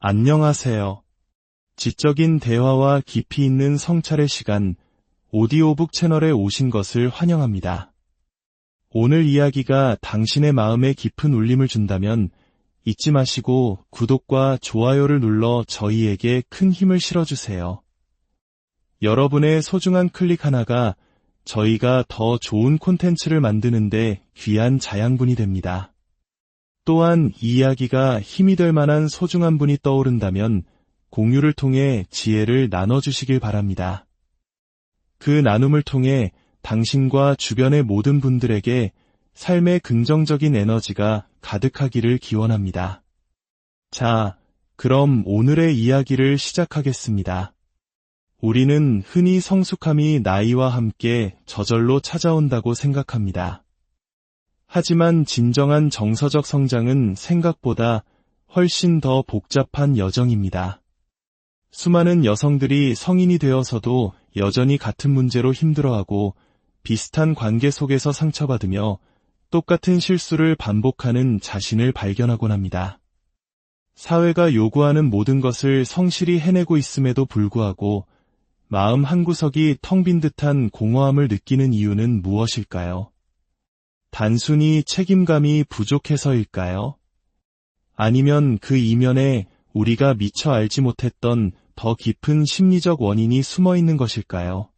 안녕하세요. 지적인 대화와 깊이 있는 성찰의 시간, 오디오북 채널에 오신 것을 환영합니다. 오늘 이야기가 당신의 마음에 깊은 울림을 준다면 잊지 마시고 구독과 좋아요를 눌러 저희에게 큰 힘을 실어주세요. 여러분의 소중한 클릭 하나가 저희가 더 좋은 콘텐츠를 만드는데 귀한 자양분이 됩니다. 또한 이 이야기가 힘이 될 만한 소중한 분이 떠오른다면 공유를 통해 지혜를 나눠주시길 바랍니다. 그 나눔을 통해 당신과 주변의 모든 분들에게 삶의 긍정적인 에너지가 가득하기를 기원합니다. 자, 그럼 오늘의 이야기를 시작하겠습니다. 우리는 흔히 성숙함이 나이와 함께 저절로 찾아온다고 생각합니다. 하지만 진정한 정서적 성장은 생각보다 훨씬 더 복잡한 여정입니다. 수많은 여성들이 성인이 되어서도 여전히 같은 문제로 힘들어하고 비슷한 관계 속에서 상처받으며 똑같은 실수를 반복하는 자신을 발견하곤 합니다. 사회가 요구하는 모든 것을 성실히 해내고 있음에도 불구하고 마음 한구석이 텅 빈 듯한 공허함을 느끼는 이유는 무엇일까요? 단순히 책임감이 부족해서일까요? 아니면 그 이면에 우리가 미처 알지 못했던 더 깊은 심리적 원인이 숨어 있는 것일까요?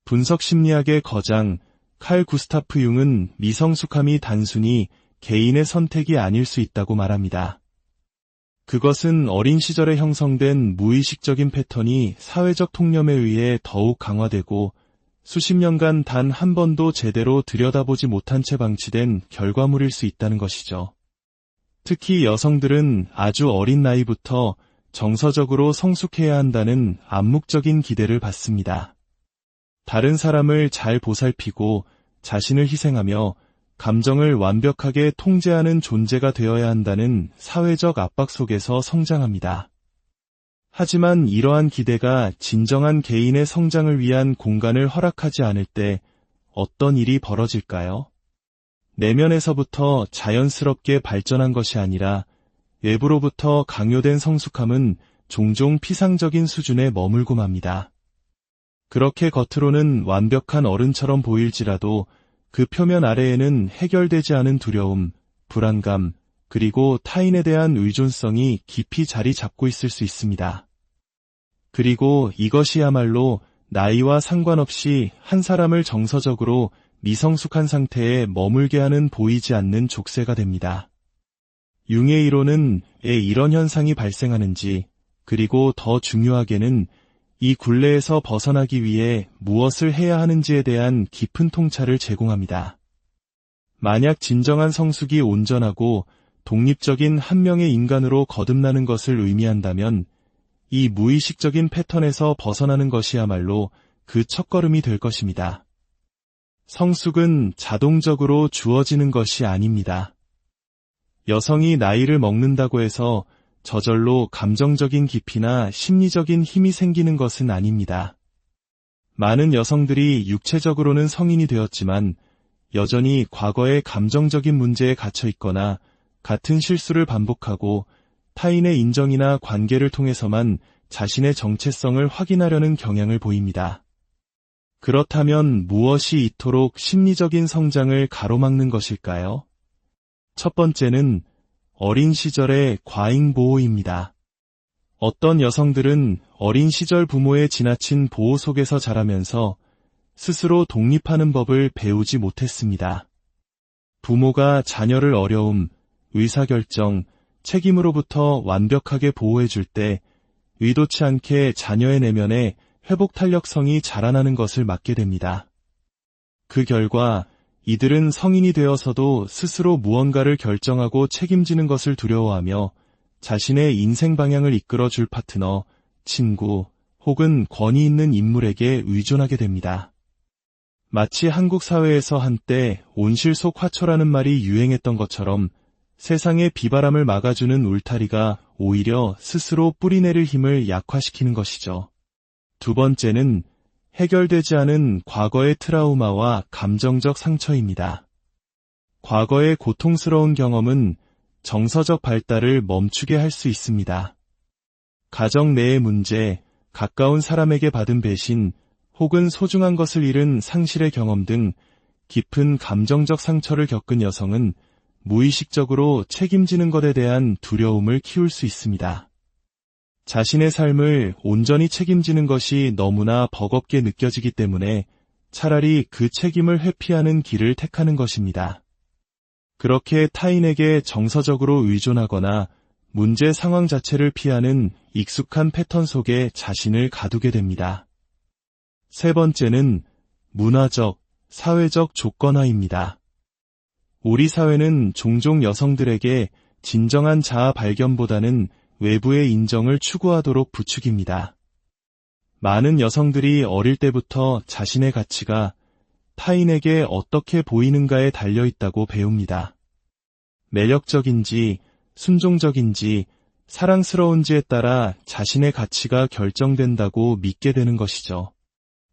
분석 심리학의 거장 칼 구스타프 융은 미성숙함이 단순히 개인의 선택이 아닐 수 있다고 말합니다. 그것은 어린 시절에 형성된 무의식적인 패턴이 사회적 통념에 의해 더욱 강화되고 수십 년간 단 한 번도 제대로 들여다보지 못한 채 방치된 결과물일 수 있다는 것이죠. 특히 여성들은 아주 어린 나이부터 정서적으로 성숙해야 한다는 암묵적인 기대를 받습니다. 다른 사람을 잘 보살피고 자신을 희생하며 감정을 완벽하게 통제하는 존재가 되어야 한다는 사회적 압박 속에서 성장합니다. 하지만 이러한 기대가 진정한 개인의 성장을 위한 공간을 허락하지 않을 때 어떤 일이 벌어질까요? 내면에서부터 자연스럽게 발전한 것이 아니라 외부로부터 강요된 성숙함은 종종 피상적인 수준에 머물고 맙니다. 그렇게 겉으로는 완벽한 어른처럼 보일지라도 그 표면 아래에는 해결되지 않은 두려움, 불안감, 그리고 타인에 대한 의존성이 깊이 자리 잡고 있을 수 있습니다. 그리고 이것이야말로 나이와 상관없이 한 사람을 정서적으로 미성숙한 상태에 머물게 하는 보이지 않는 족쇄가 됩니다. 융의 이론은 왜 이런 현상이 발생하는지, 그리고 더 중요하게는 이 굴레에서 벗어나기 위해 무엇을 해야 하는지에 대한 깊은 통찰을 제공합니다. 만약 진정한 성숙이 온전하고 독립적인 한 명의 인간으로 거듭나는 것을 의미한다면 이 무의식적인 패턴에서 벗어나는 것이야말로 그 첫걸음이 될 것입니다. 성숙은 자동적으로 주어지는 것이 아닙니다. 여성이 나이를 먹는다고 해서 저절로 감정적인 깊이나 심리적인 힘이 생기는 것은 아닙니다. 많은 여성들이 육체적으로는 성인이 되었지만 여전히 과거의 감정적인 문제에 갇혀 있거나 같은 실수를 반복하고 타인의 인정이나 관계를 통해서만 자신의 정체성을 확인하려는 경향을 보입니다. 그렇다면 무엇이 이토록 심리적인 성장을 가로막는 것일까요? 첫 번째는 어린 시절의 과잉 보호입니다. 어떤 여성들은 어린 시절 부모의 지나친 보호 속에서 자라면서 스스로 독립하는 법을 배우지 못했습니다. 부모가 자녀를 어려움, 의사결정, 책임으로부터 완벽하게 보호해줄 때 의도치 않게 자녀의 내면에 회복 탄력성이 자라나는 것을 막게 됩니다. 그 결과 이들은 성인이 되어서도 스스로 무언가를 결정하고 책임지는 것을 두려워하며 자신의 인생 방향을 이끌어줄 파트너, 친구 혹은 권위 있는 인물에게 의존하게 됩니다. 마치 한국 사회에서 한때 온실 속 화초라는 말이 유행했던 것처럼 세상의 비바람을 막아주는 울타리가 오히려 스스로 뿌리내릴 힘을 약화시키는 것이죠. 두 번째는 해결되지 않은 과거의 트라우마와 감정적 상처입니다. 과거의 고통스러운 경험은 정서적 발달을 멈추게 할 수 있습니다. 가정 내의 문제, 가까운 사람에게 받은 배신, 혹은 소중한 것을 잃은 상실의 경험 등 깊은 감정적 상처를 겪은 여성은 무의식적으로 책임지는 것에 대한 두려움을 키울 수 있습니다. 자신의 삶을 온전히 책임지는 것이 너무나 버겁게 느껴지기 때문에 차라리 그 책임을 회피하는 길을 택하는 것입니다. 그렇게 타인에게 정서적으로 의존하거나 문제 상황 자체를 피하는 익숙한 패턴 속에 자신을 가두게 됩니다. 세 번째는 문화적, 사회적 조건화입니다. 우리 사회는 종종 여성들에게 진정한 자아 발견보다는 외부의 인정을 추구하도록 부추깁니다. 많은 여성들이 어릴 때부터 자신의 가치가 타인에게 어떻게 보이는가에 달려있다고 배웁니다. 매력적인지, 순종적인지, 사랑스러운지에 따라 자신의 가치가 결정된다고 믿게 되는 것이죠.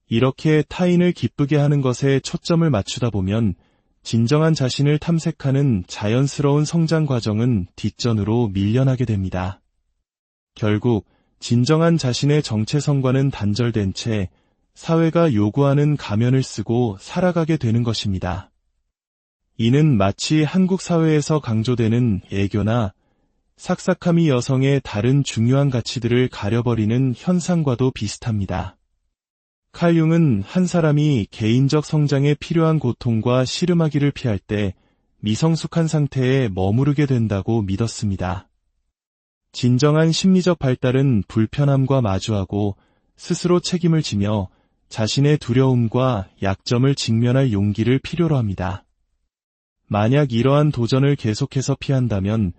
이렇게 타인을 기쁘게 하는 것에 초점을 맞추다 보면 진정한 자신을 탐색하는 자연스러운 성장 과정은 뒷전으로 밀려나게 됩니다. 결국 진정한 자신의 정체성과는 단절된 채 사회가 요구하는 가면을 쓰고 살아가게 되는 것입니다. 이는 마치 한국 사회에서 강조되는 애교나 삭삭함이 여성의 다른 중요한 가치들을 가려버리는 현상과도 비슷합니다. 칼 융은 한 사람이 개인적 성장에 필요한 고통과 씨름하기를 피할 때 미성숙한 상태에 머무르게 된다고 믿었습니다. 진정한 심리적 발달은 불편함과 마주하고 스스로 책임을 지며 자신의 두려움과 약점을 직면할 용기를 필요로 합니다. 만약 이러한 도전을 계속해서 피한다면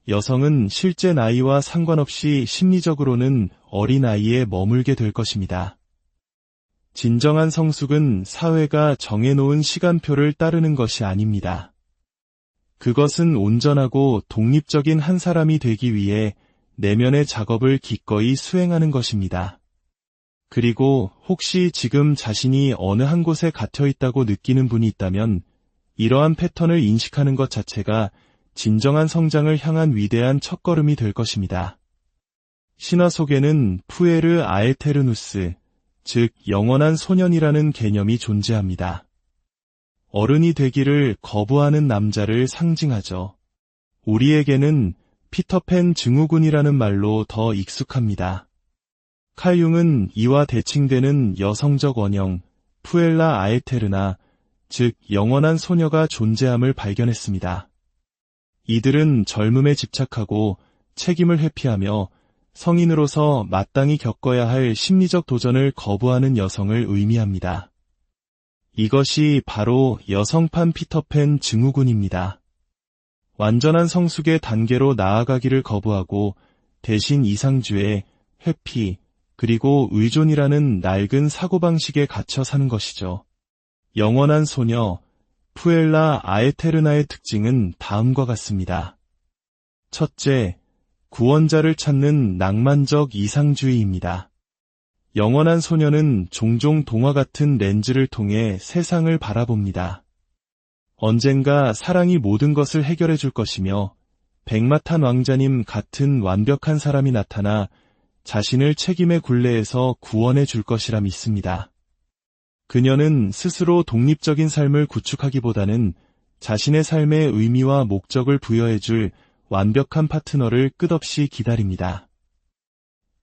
여성은 실제 나이와 상관없이 심리적으로는 어린 아이에 머물게 될 것입니다. 진정한 성숙은 사회가 정해놓은 시간표를 따르는 것이 아닙니다. 그것은 온전하고 독립적인 한 사람이 되기 위해 내면의 작업을 기꺼이 수행하는 것입니다. 그리고 혹시 지금 자신이 어느 한 곳에 갇혀 있다고 느끼는 분이 있다면 이러한 패턴을 인식하는 것 자체가 진정한 성장을 향한 위대한 첫걸음이 될 것입니다. 신화 속에는 푸에르 아에테르누스, 즉 영원한 소년이라는 개념이 존재합니다. 어른이 되기를 거부하는 남자를 상징하죠. 우리에게는 피터팬 증후군이라는 말로 더 익숙합니다. 칼 융은 이와 대칭되는 여성적 원형, 푸엘라 아에테르나, 즉 영원한 소녀가 존재함을 발견했습니다. 이들은 젊음에 집착하고 책임을 회피하며 성인으로서 마땅히 겪어야 할 심리적 도전을 거부하는 여성을 의미합니다. 이것이 바로 여성판 피터팬 증후군입니다. 완전한 성숙의 단계로 나아가기를 거부하고 대신 이상주의, 회피, 그리고 의존이라는 낡은 사고방식에 갇혀 사는 것이죠. 영원한 소녀, 푸엘라 아에테르나의 특징은 다음과 같습니다. 첫째, 구원자를 찾는 낭만적 이상주의입니다. 영원한 소녀는 종종 동화 같은 렌즈를 통해 세상을 바라봅니다. 언젠가 사랑이 모든 것을 해결해 줄 것이며 백마탄 왕자님 같은 완벽한 사람이 나타나 자신을 책임의 굴레에서 구원해 줄 것이라 믿습니다. 그녀는 스스로 독립적인 삶을 구축하기보다는 자신의 삶의 의미와 목적을 부여해 줄 완벽한 파트너를 끝없이 기다립니다.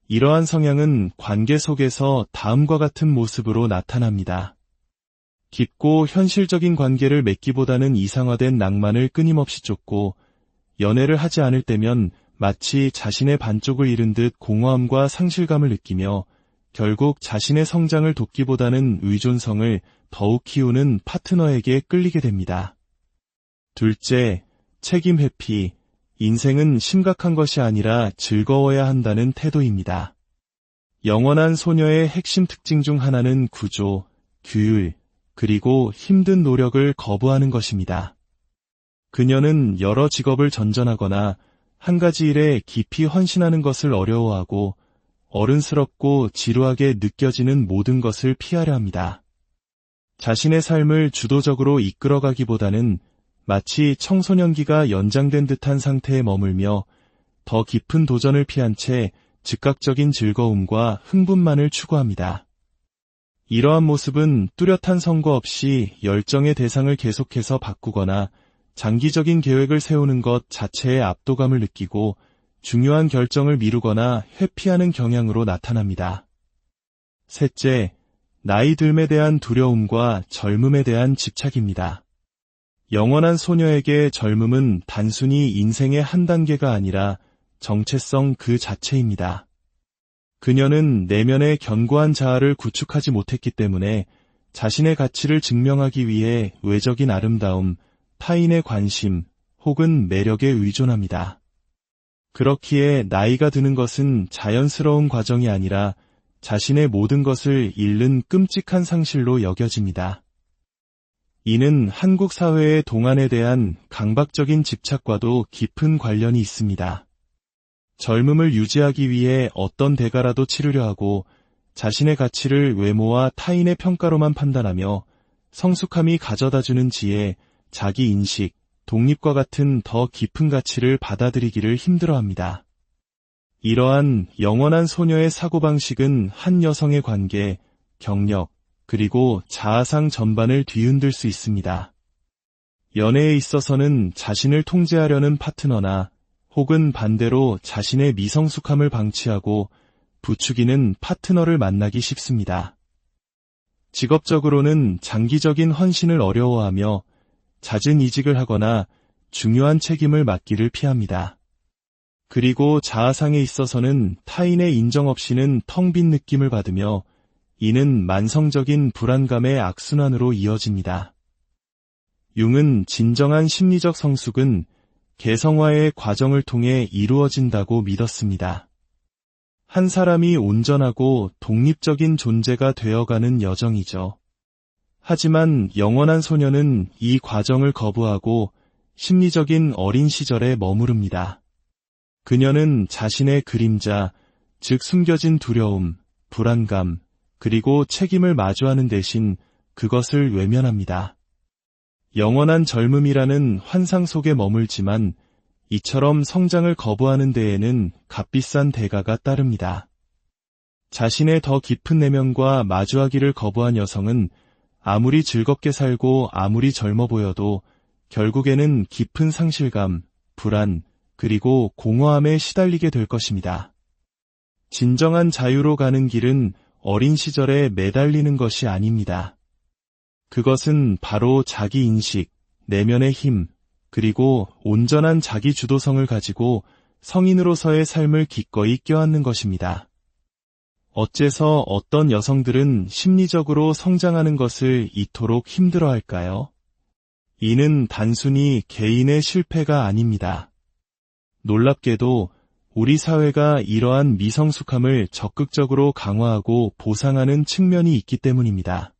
이러한 성향은 관계 속에서 다음과 같은 모습으로 나타납니다. 깊고 현실적인 관계를 맺기보다는 이상화된 낭만을 끊임없이 쫓고 연애를 하지 않을 때면 마치 자신의 반쪽을 잃은 듯 공허함과 상실감을 느끼며 결국 자신의 성장을 돕기보다는 의존성을 더욱 키우는 파트너에게 끌리게 됩니다. 둘째, 책임 회피. 인생은 심각한 것이 아니라 즐거워야 한다는 태도입니다. 영원한 소녀의 핵심 특징 중 하나는 구조, 규율, 그리고 힘든 노력을 거부하는 것입니다. 그녀는 여러 직업을 전전하거나 한 가지 일에 깊이 헌신하는 것을 어려워하고 어른스럽고 지루하게 느껴지는 모든 것을 피하려 합니다. 자신의 삶을 주도적으로 이끌어가기보다는 마치 청소년기가 연장된 듯한 상태에 머물며 더 깊은 도전을 피한 채 즉각적인 즐거움과 흥분만을 추구합니다. 이러한 모습은 뚜렷한 선고 없이 열정의 대상을 계속해서 바꾸거나 장기적인 계획을 세우는 것 자체의 압도감을 느끼고 중요한 결정을 미루거나 회피하는 경향으로 나타납니다. 셋째, 나이 듦에 대한 두려움과 젊음에 대한 집착입니다. 영원한 소녀에게 젊음은 단순히 인생의 한 단계가 아니라 정체성 그 자체입니다. 그녀는 내면의 견고한 자아를 구축하지 못했기 때문에 자신의 가치를 증명하기 위해 외적인 아름다움, 타인의 관심 혹은 매력에 의존합니다. 그렇기에 나이가 드는 것은 자연스러운 과정이 아니라 자신의 모든 것을 잃는 끔찍한 상실로 여겨집니다. 이는 한국 사회의 동안에 대한 강박적인 집착과도 깊은 관련이 있습니다. 젊음을 유지하기 위해 어떤 대가라도 치르려 하고 자신의 가치를 외모와 타인의 평가로만 판단하며 성숙함이 가져다주는 지혜, 자기인식, 독립과 같은 더 깊은 가치를 받아들이기를 힘들어합니다. 이러한 영원한 소녀의 사고방식은 한 여성의 관계, 경력, 그리고 자아상 전반을 뒤흔들 수 있습니다. 연애에 있어서는 자신을 통제하려는 파트너나 혹은 반대로 자신의 미성숙함을 방치하고 부추기는 파트너를 만나기 쉽습니다. 직업적으로는 장기적인 헌신을 어려워하며 잦은 이직을 하거나 중요한 책임을 맡기를 피합니다. 그리고 자아상에 있어서는 타인의 인정 없이는 텅 빈 느낌을 받으며 이는 만성적인 불안감의 악순환으로 이어집니다. 융은 진정한 심리적 성숙은 개성화의 과정을 통해 이루어진다고 믿었습니다. 한 사람이 온전하고 독립적인 존재가 되어가는 여정이죠. 하지만 영원한 소녀는 이 과정을 거부하고 심리적인 어린 시절에 머무릅니다. 그녀는 자신의 그림자, 즉 숨겨진 두려움, 불안감, 그리고 책임을 마주하는 대신 그것을 외면합니다. 영원한 젊음이라는 환상 속에 머물지만 이처럼 성장을 거부하는 데에는 값비싼 대가가 따릅니다. 자신의 더 깊은 내면과 마주하기를 거부한 여성은 아무리 즐겁게 살고 아무리 젊어 보여도 결국에는 깊은 상실감, 불안, 그리고 공허함에 시달리게 될 것입니다. 진정한 자유로 가는 길은 어린 시절에 매달리는 것이 아닙니다. 그것은 바로 자기인식, 내면의 힘, 그리고 온전한 자기 주도성을 가지고 성인으로서의 삶을 기꺼이 껴안는 것입니다. 어째서 어떤 여성들은 심리적으로 성장하는 것을 이토록 힘들어할까요? 이는 단순히 개인의 실패가 아닙니다. 놀랍게도 우리 사회가 이러한 미성숙함을 적극적으로 강화하고 보상하는 측면이 있기 때문입니다.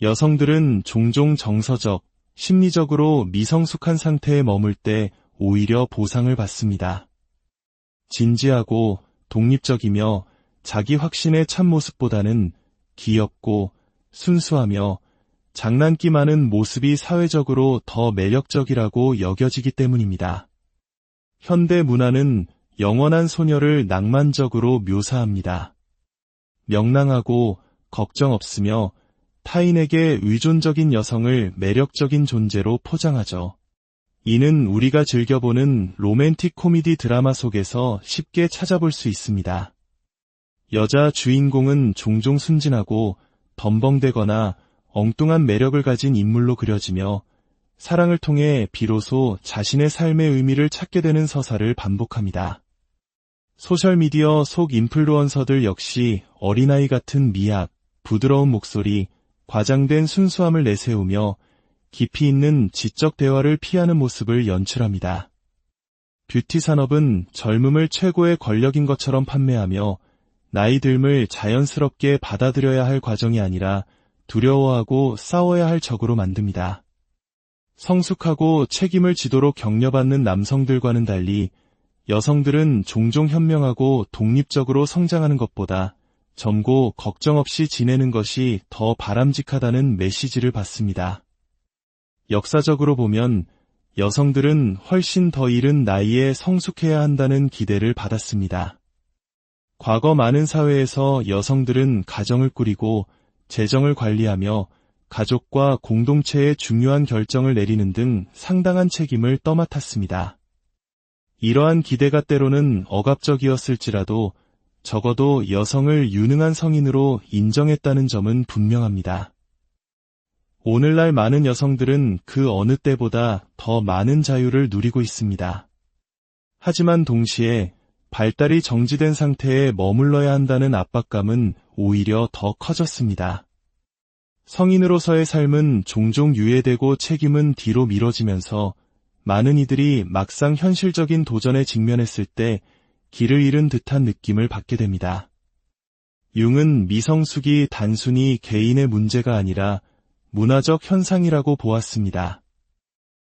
여성들은 종종 정서적, 심리적으로 미성숙한 상태에 머물 때 오히려 보상을 받습니다. 진지하고 독립적이며 자기 확신에 찬 모습보다는 귀엽고 순수하며 장난기 많은 모습이 사회적으로 더 매력적이라고 여겨지기 때문입니다. 현대 문화는 영원한 소녀를 낭만적으로 묘사합니다. 명랑하고 걱정 없으며 타인에게 의존적인 여성을 매력적인 존재로 포장하죠. 이는 우리가 즐겨보는 로맨틱 코미디 드라마 속에서 쉽게 찾아볼 수 있습니다. 여자 주인공은 종종 순진하고 덤벙대거나 엉뚱한 매력을 가진 인물로 그려지며 사랑을 통해 비로소 자신의 삶의 의미를 찾게 되는 서사를 반복합니다. 소셜미디어 속 인플루언서들 역시 어린아이 같은 미학, 부드러운 목소리, 과장된 순수함을 내세우며 깊이 있는 지적 대화를 피하는 모습을 연출합니다. 뷰티 산업은 젊음을 최고의 권력인 것처럼 판매하며 나이 듦을 자연스럽게 받아들여야 할 과정이 아니라 두려워하고 싸워야 할 적으로 만듭니다. 성숙하고 책임을 지도록 격려받는 남성들과는 달리 여성들은 종종 현명하고 독립적으로 성장하는 것보다 젊고 걱정 없이 지내는 것이 더 바람직하다는 메시지를 받습니다. 역사적으로 보면 여성들은 훨씬 더 이른 나이에 성숙해야 한다는 기대를 받았습니다. 과거 많은 사회에서 여성들은 가정을 꾸리고 재정을 관리하며 가족과 공동체의 중요한 결정을 내리는 등 상당한 책임을 떠맡았습니다. 이러한 기대가 때로는 억압적이었을지라도 적어도 여성을 유능한 성인으로 인정했다는 점은 분명합니다. 오늘날 많은 여성들은 그 어느 때보다 더 많은 자유를 누리고 있습니다. 하지만 동시에 발달이 정지된 상태에 머물러야 한다는 압박감은 오히려 더 커졌습니다. 성인으로서의 삶은 종종 유예되고 책임은 뒤로 미뤄지면서 많은 이들이 막상 현실적인 도전에 직면했을 때 길을 잃은 듯한 느낌을 받게 됩니다. 융은 미성숙이 단순히 개인의 문제가 아니라 문화적 현상이라고 보았습니다.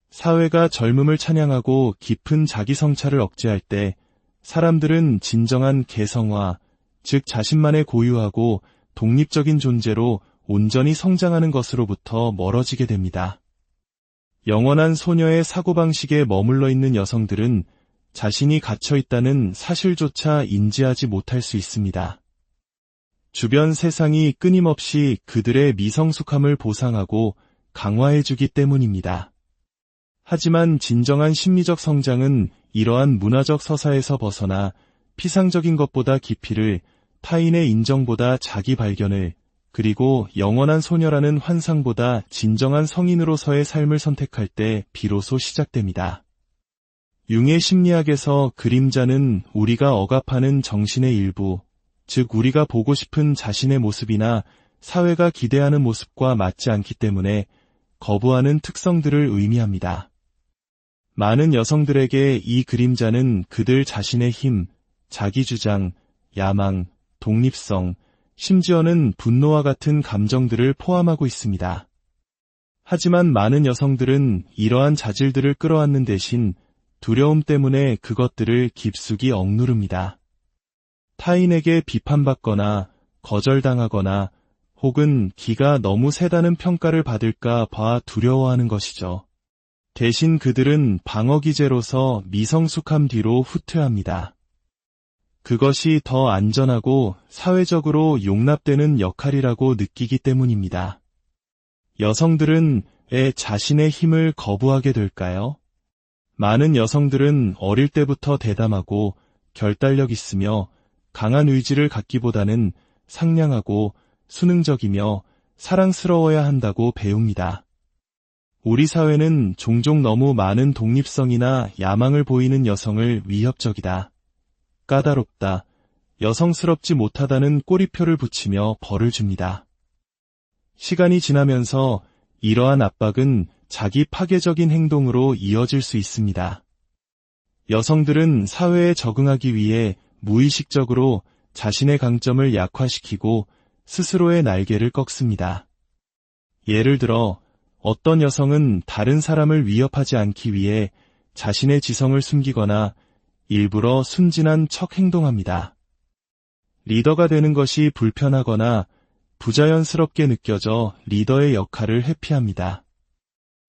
사회가 젊음을 찬양하고 깊은 자기 성찰을 억제할 때 사람들은 진정한 개성화, 즉 자신만의 고유하고 독립적인 존재로 온전히 성장하는 것으로부터 멀어지게 됩니다. 영원한 소녀의 사고방식에 머물러 있는 여성들은 자신이 갇혀 있다는 사실조차 인지하지 못할 수 있습니다. 주변 세상이 끊임없이 그들의 미성숙함을 보상하고 강화해주기 때문입니다. 하지만 진정한 심리적 성장은 이러한 문화적 서사에서 벗어나 피상적인 것보다 깊이를, 타인의 인정보다 자기 발견을, 그리고 영원한 소녀라는 환상보다 진정한 성인으로서의 삶을 선택할 때 비로소 시작됩니다. 융의 심리학에서 그림자는 우리가 억압하는 정신의 일부, 즉 우리가 보고 싶은 자신의 모습이나 사회가 기대하는 모습과 맞지 않기 때문에 거부하는 특성들을 의미합니다. 많은 여성들에게 이 그림자는 그들 자신의 힘, 자기주장, 야망, 독립성, 심지어는 분노와 같은 감정들을 포함하고 있습니다. 하지만 많은 여성들은 이러한 자질들을 끌어안는 대신 두려움 때문에 그것들을 깊숙이 억누릅니다. 타인에게 비판받거나 거절당하거나 혹은 기가 너무 세다는 평가를 받을까 봐 두려워하는 것이죠. 대신 그들은 방어기제로서 미성숙함 뒤로 후퇴합니다. 그것이 더 안전하고 사회적으로 용납되는 역할이라고 느끼기 때문입니다. 여성들은 왜 자신의 힘을 거부하게 될까요? 많은 여성들은 어릴 때부터 대담하고 결단력 있으며 강한 의지를 갖기보다는 상냥하고 수능적이며 사랑스러워야 한다고 배웁니다. 우리 사회는 종종 너무 많은 독립성이나 야망을 보이는 여성을 위협적이다, 까다롭다, 여성스럽지 못하다는 꼬리표를 붙이며 벌을 줍니다. 시간이 지나면서 이러한 압박은 자기 파괴적인 행동으로 이어질 수 있습니다. 여성들은 사회에 적응하기 위해 무의식적으로 자신의 강점을 약화시키고 스스로의 날개를 꺾습니다. 예를 들어 어떤 여성은 다른 사람을 위협하지 않기 위해 자신의 지성을 숨기거나 일부러 순진한 척 행동합니다. 리더가 되는 것이 불편하거나 부자연스럽게 느껴져 리더의 역할을 회피합니다.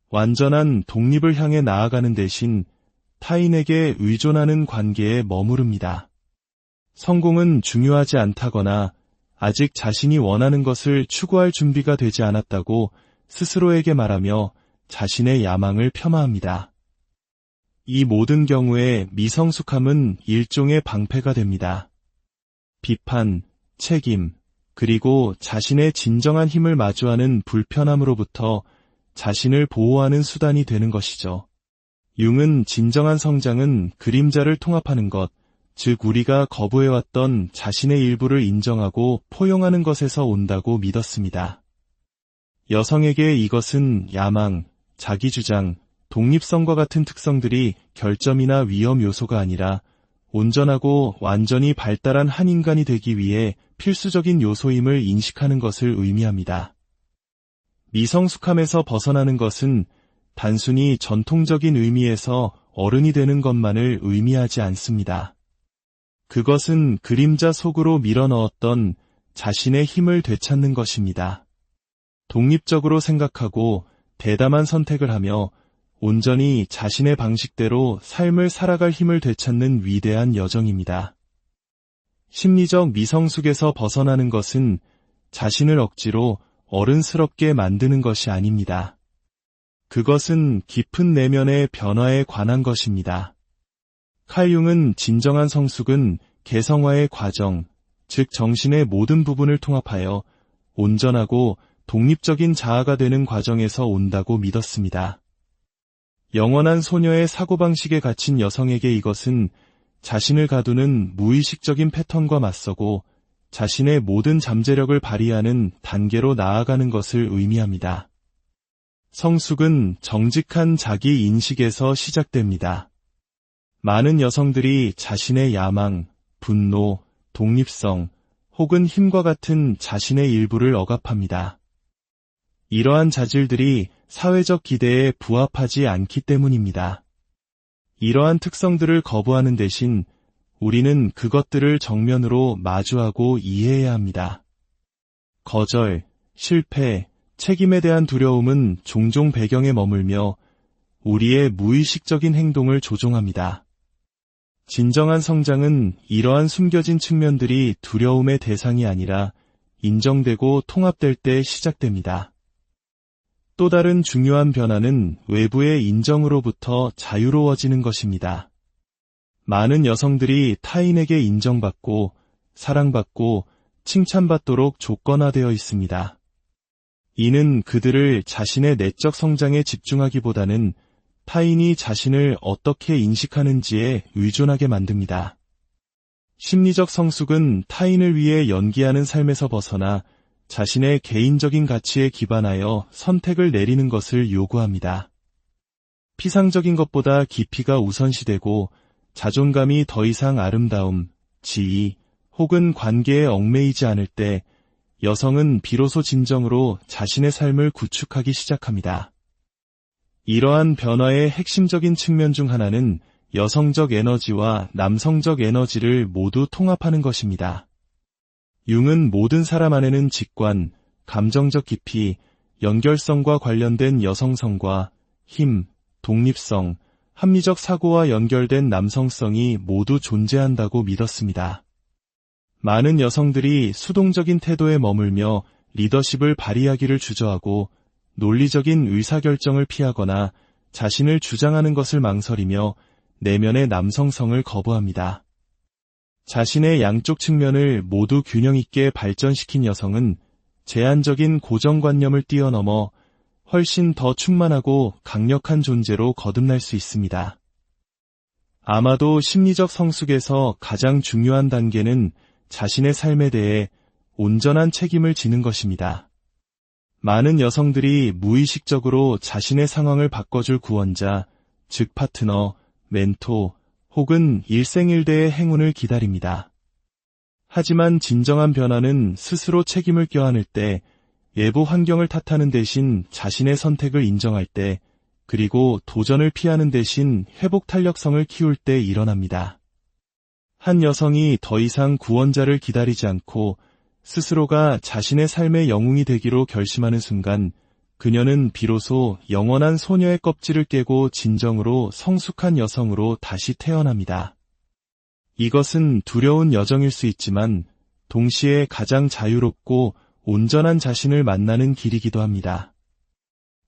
완전한 독립을 향해 나아가는 대신 타인에게 의존하는 관계에 머무릅니다. 성공은 중요하지 않다거나 아직 자신이 원하는 것을 추구할 준비가 되지 않았다고 스스로에게 말하며 자신의 야망을 폄하합니다. 이 모든 경우에 미성숙함은 일종의 방패가 됩니다. 비판, 책임, 그리고 자신의 진정한 힘을 마주하는 불편함으로부터 자신을 보호하는 수단이 되는 것이죠. 융은 진정한 성장은 그림자를 통합하는 것, 즉 우리가 거부해왔던 자신의 일부를 인정하고 포용하는 것에서 온다고 믿었습니다. 여성에게 이것은 야망, 자기주장, 독립성과 같은 특성들이 결점이나 위험 요소가 아니라 온전하고 완전히 발달한 한 인간이 되기 위해 필수적인 요소임을 인식하는 것을 의미합니다. 미성숙함에서 벗어나는 것은 단순히 전통적인 의미에서 어른이 되는 것만을 의미하지 않습니다. 그것은 그림자 속으로 밀어넣었던 자신의 힘을 되찾는 것입니다. 독립적으로 생각하고 대담한 선택을 하며 온전히 자신의 방식대로 삶을 살아갈 힘을 되찾는 위대한 여정입니다. 심리적 미성숙에서 벗어나는 것은 자신을 억지로 어른스럽게 만드는 것이 아닙니다. 그것은 깊은 내면의 변화에 관한 것입니다. 칼 융은 진정한 성숙은 개성화의 과정, 즉 정신의 모든 부분을 통합하여 온전하고 독립적인 자아가 되는 과정에서 온다고 믿었습니다. 영원한 소녀의 사고방식에 갇힌 여성에게 이것은 자신을 가두는 무의식적인 패턴과 맞서고 자신의 모든 잠재력을 발휘하는 단계로 나아가는 것을 의미합니다. 성숙은 정직한 자기 인식에서 시작됩니다. 많은 여성들이 자신의 야망, 분노, 독립성, 혹은 힘과 같은 자신의 일부를 억압합니다. 이러한 자질들이 사회적 기대에 부합하지 않기 때문입니다. 이러한 특성들을 거부하는 대신 우리는 그것들을 정면으로 마주하고 이해해야 합니다. 거절, 실패, 책임에 대한 두려움은 종종 배경에 머물며 우리의 무의식적인 행동을 조종합니다. 진정한 성장은 이러한 숨겨진 측면들이 두려움의 대상이 아니라 인정되고 통합될 때 시작됩니다. 또 다른 중요한 변화는 외부의 인정으로부터 자유로워지는 것입니다. 많은 여성들이 타인에게 인정받고 사랑받고 칭찬받도록 조건화되어 있습니다. 이는 그들을 자신의 내적 성장에 집중하기보다는 타인이 자신을 어떻게 인식하는지에 의존하게 만듭니다. 심리적 성숙은 타인을 위해 연기하는 삶에서 벗어나 자신의 개인적인 가치에 기반하여 선택을 내리는 것을 요구합니다. 피상적인 것보다 깊이가 우선시되고 자존감이 더 이상 아름다움, 지위 혹은 관계에 얽매이지 않을 때 여성은 비로소 진정으로 자신의 삶을 구축하기 시작합니다. 이러한 변화의 핵심적인 측면 중 하나는 여성적 에너지와 남성적 에너지를 모두 통합하는 것입니다. 융은 모든 사람 안에는 직관, 감정적 깊이, 연결성과 관련된 여성성과 힘, 독립성, 합리적 사고와 연결된 남성성이 모두 존재한다고 믿었습니다. 많은 여성들이 수동적인 태도에 머물며 리더십을 발휘하기를 주저하고 논리적인 의사결정을 피하거나 자신을 주장하는 것을 망설이며 내면의 남성성을 거부합니다. 자신의 양쪽 측면을 모두 균형 있게 발전시킨 여성은 제한적인 고정관념을 뛰어넘어 훨씬 더 충만하고 강력한 존재로 거듭날 수 있습니다. 아마도 심리적 성숙에서 가장 중요한 단계는 자신의 삶에 대해 온전한 책임을 지는 것입니다. 많은 여성들이 무의식적으로 자신의 상황을 바꿔줄 구원자, 즉 파트너, 멘토, 혹은 일생일대의 행운을 기다립니다. 하지만 진정한 변화는 스스로 책임을 껴안을 때, 외부 환경을 탓하는 대신 자신의 선택을 인정할 때, 그리고 도전을 피하는 대신 회복 탄력성을 키울 때 일어납니다. 한 여성이 더 이상 구원자를 기다리지 않고 스스로가 자신의 삶의 영웅이 되기로 결심하는 순간 그녀는 비로소 영원한 소녀의 껍질을 깨고 진정으로 성숙한 여성으로 다시 태어납니다. 이것은 두려운 여정일 수 있지만 동시에 가장 자유롭고 온전한 자신을 만나는 길이기도 합니다.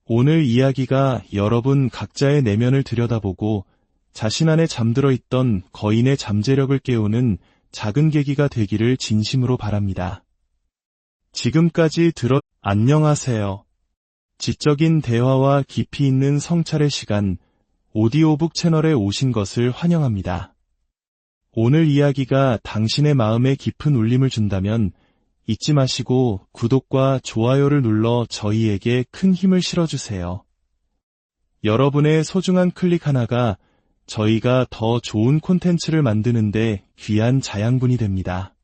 오늘 이야기가 여러분 각자의 내면을 들여다보고 자신 안에 잠들어 있던 거인의 잠재력을 깨우는 작은 계기가 되기를 진심으로 바랍니다. 지금까지 안녕하세요. 지적인 대화와 깊이 있는 성찰의 시간, 오디오북 채널에 오신 것을 환영합니다. 오늘 이야기가 당신의 마음에 깊은 울림을 준다면 잊지 마시고 구독과 좋아요를 눌러 저희에게 큰 힘을 실어주세요. 여러분의 소중한 클릭 하나가 저희가 더 좋은 콘텐츠를 만드는데 귀한 자양분이 됩니다.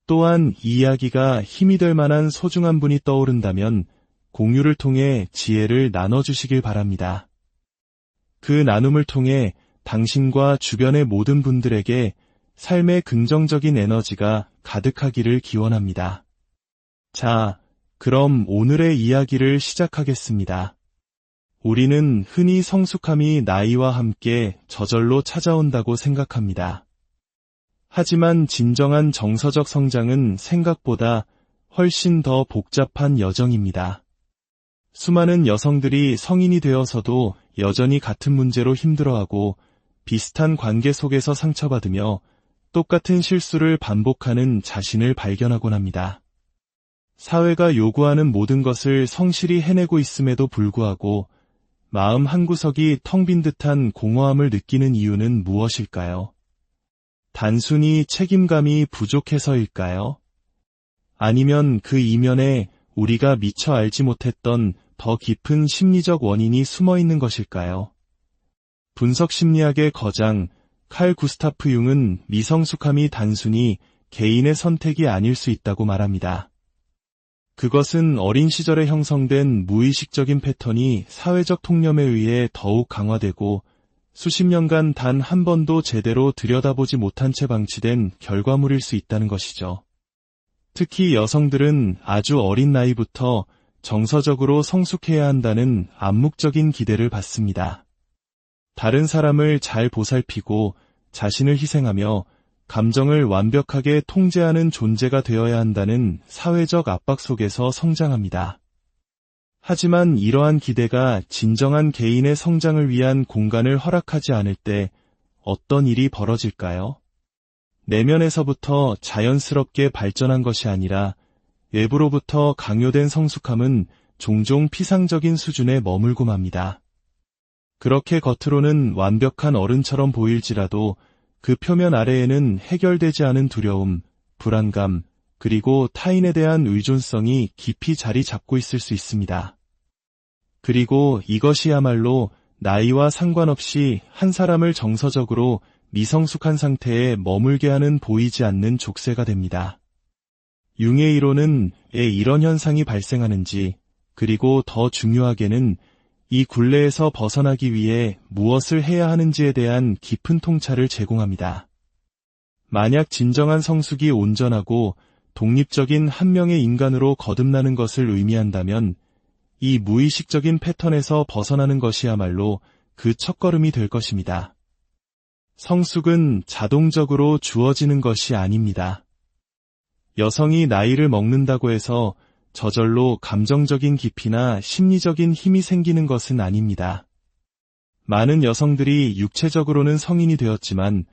또한 이 이야기가 힘이 될 만한 소중한 분이 떠오른다면 공유를 통해 지혜를 나눠주시길 바랍니다. 그 나눔을 통해 당신과 주변의 모든 분들에게 삶의 긍정적인 에너지가 가득하기를 기원합니다. 자, 그럼 오늘의 이야기를 시작하겠습니다. 우리는 흔히 성숙함이 나이와 함께 저절로 찾아온다고 생각합니다. 하지만 진정한 정서적 성장은 생각보다 훨씬 더 복잡한 여정입니다. 수많은 여성들이 성인이 되어서도 여전히 같은 문제로 힘들어하고 비슷한 관계 속에서 상처받으며 똑같은 실수를 반복하는 자신을 발견하곤 합니다. 사회가 요구하는 모든 것을 성실히 해내고 있음에도 불구하고 마음 한구석이 텅 빈 듯한 공허함을 느끼는 이유는 무엇일까요? 단순히 책임감이 부족해서일까요? 아니면 그 이면에 우리가 미처 알지 못했던 더 깊은 심리적 원인이 숨어 있는 것일까요? 분석 심리학의 거장 칼 구스타프 융은 미성숙함이 단순히 개인의 선택이 아닐 수 있다고 말합니다. 그것은 어린 시절에 형성된 무의식적인 패턴이 사회적 통념에 의해 더욱 강화되고 수십 년간 단 한 번도 제대로 들여다보지 못한 채 방치된 결과물일 수 있다는 것이죠. 특히 여성들은 아주 어린 나이부터 정서적으로 성숙해야 한다는 암묵적인 기대를 받습니다. 다른 사람을 잘 보살피고 자신을 희생하며 감정을 완벽하게 통제하는 존재가 되어야 한다는 사회적 압박 속에서 성장합니다. 하지만 이러한 기대가 진정한 개인의 성장을 위한 공간을 허락하지 않을 때 어떤 일이 벌어질까요? 내면에서부터 자연스럽게 발전한 것이 아니라 외부로부터 강요된 성숙함은 종종 피상적인 수준에 머물고 맙니다. 그렇게 겉으로는 완벽한 어른처럼 보일지라도 그 표면 아래에는 해결되지 않은 두려움, 불안감, 그리고 타인에 대한 의존성이 깊이 자리 잡고 있을 수 있습니다. 그리고 이것이야말로 나이와 상관없이 한 사람을 정서적으로 미성숙한 상태에 머물게 하는 보이지 않는 족쇄가 됩니다. 융의 이론은 왜 이런 현상이 발생하는지, 그리고 더 중요하게는 이 굴레에서 벗어나기 위해 무엇을 해야 하는지에 대한 깊은 통찰을 제공합니다. 만약 진정한 성숙이 온전하고 독립적인 한 명의 인간으로 거듭나는 것을 의미한다면 이 무의식적인 패턴에서 벗어나는 것이야말로 그 첫걸음이 될 것입니다. 성숙은 자동적으로 주어지는 것이 아닙니다. 여성이 나이를 먹는다고 해서 저절로 감정적인 깊이나 심리적인 힘이 생기는 것은 아닙니다. 많은 여성들이 육체적으로는 성인이 되었지만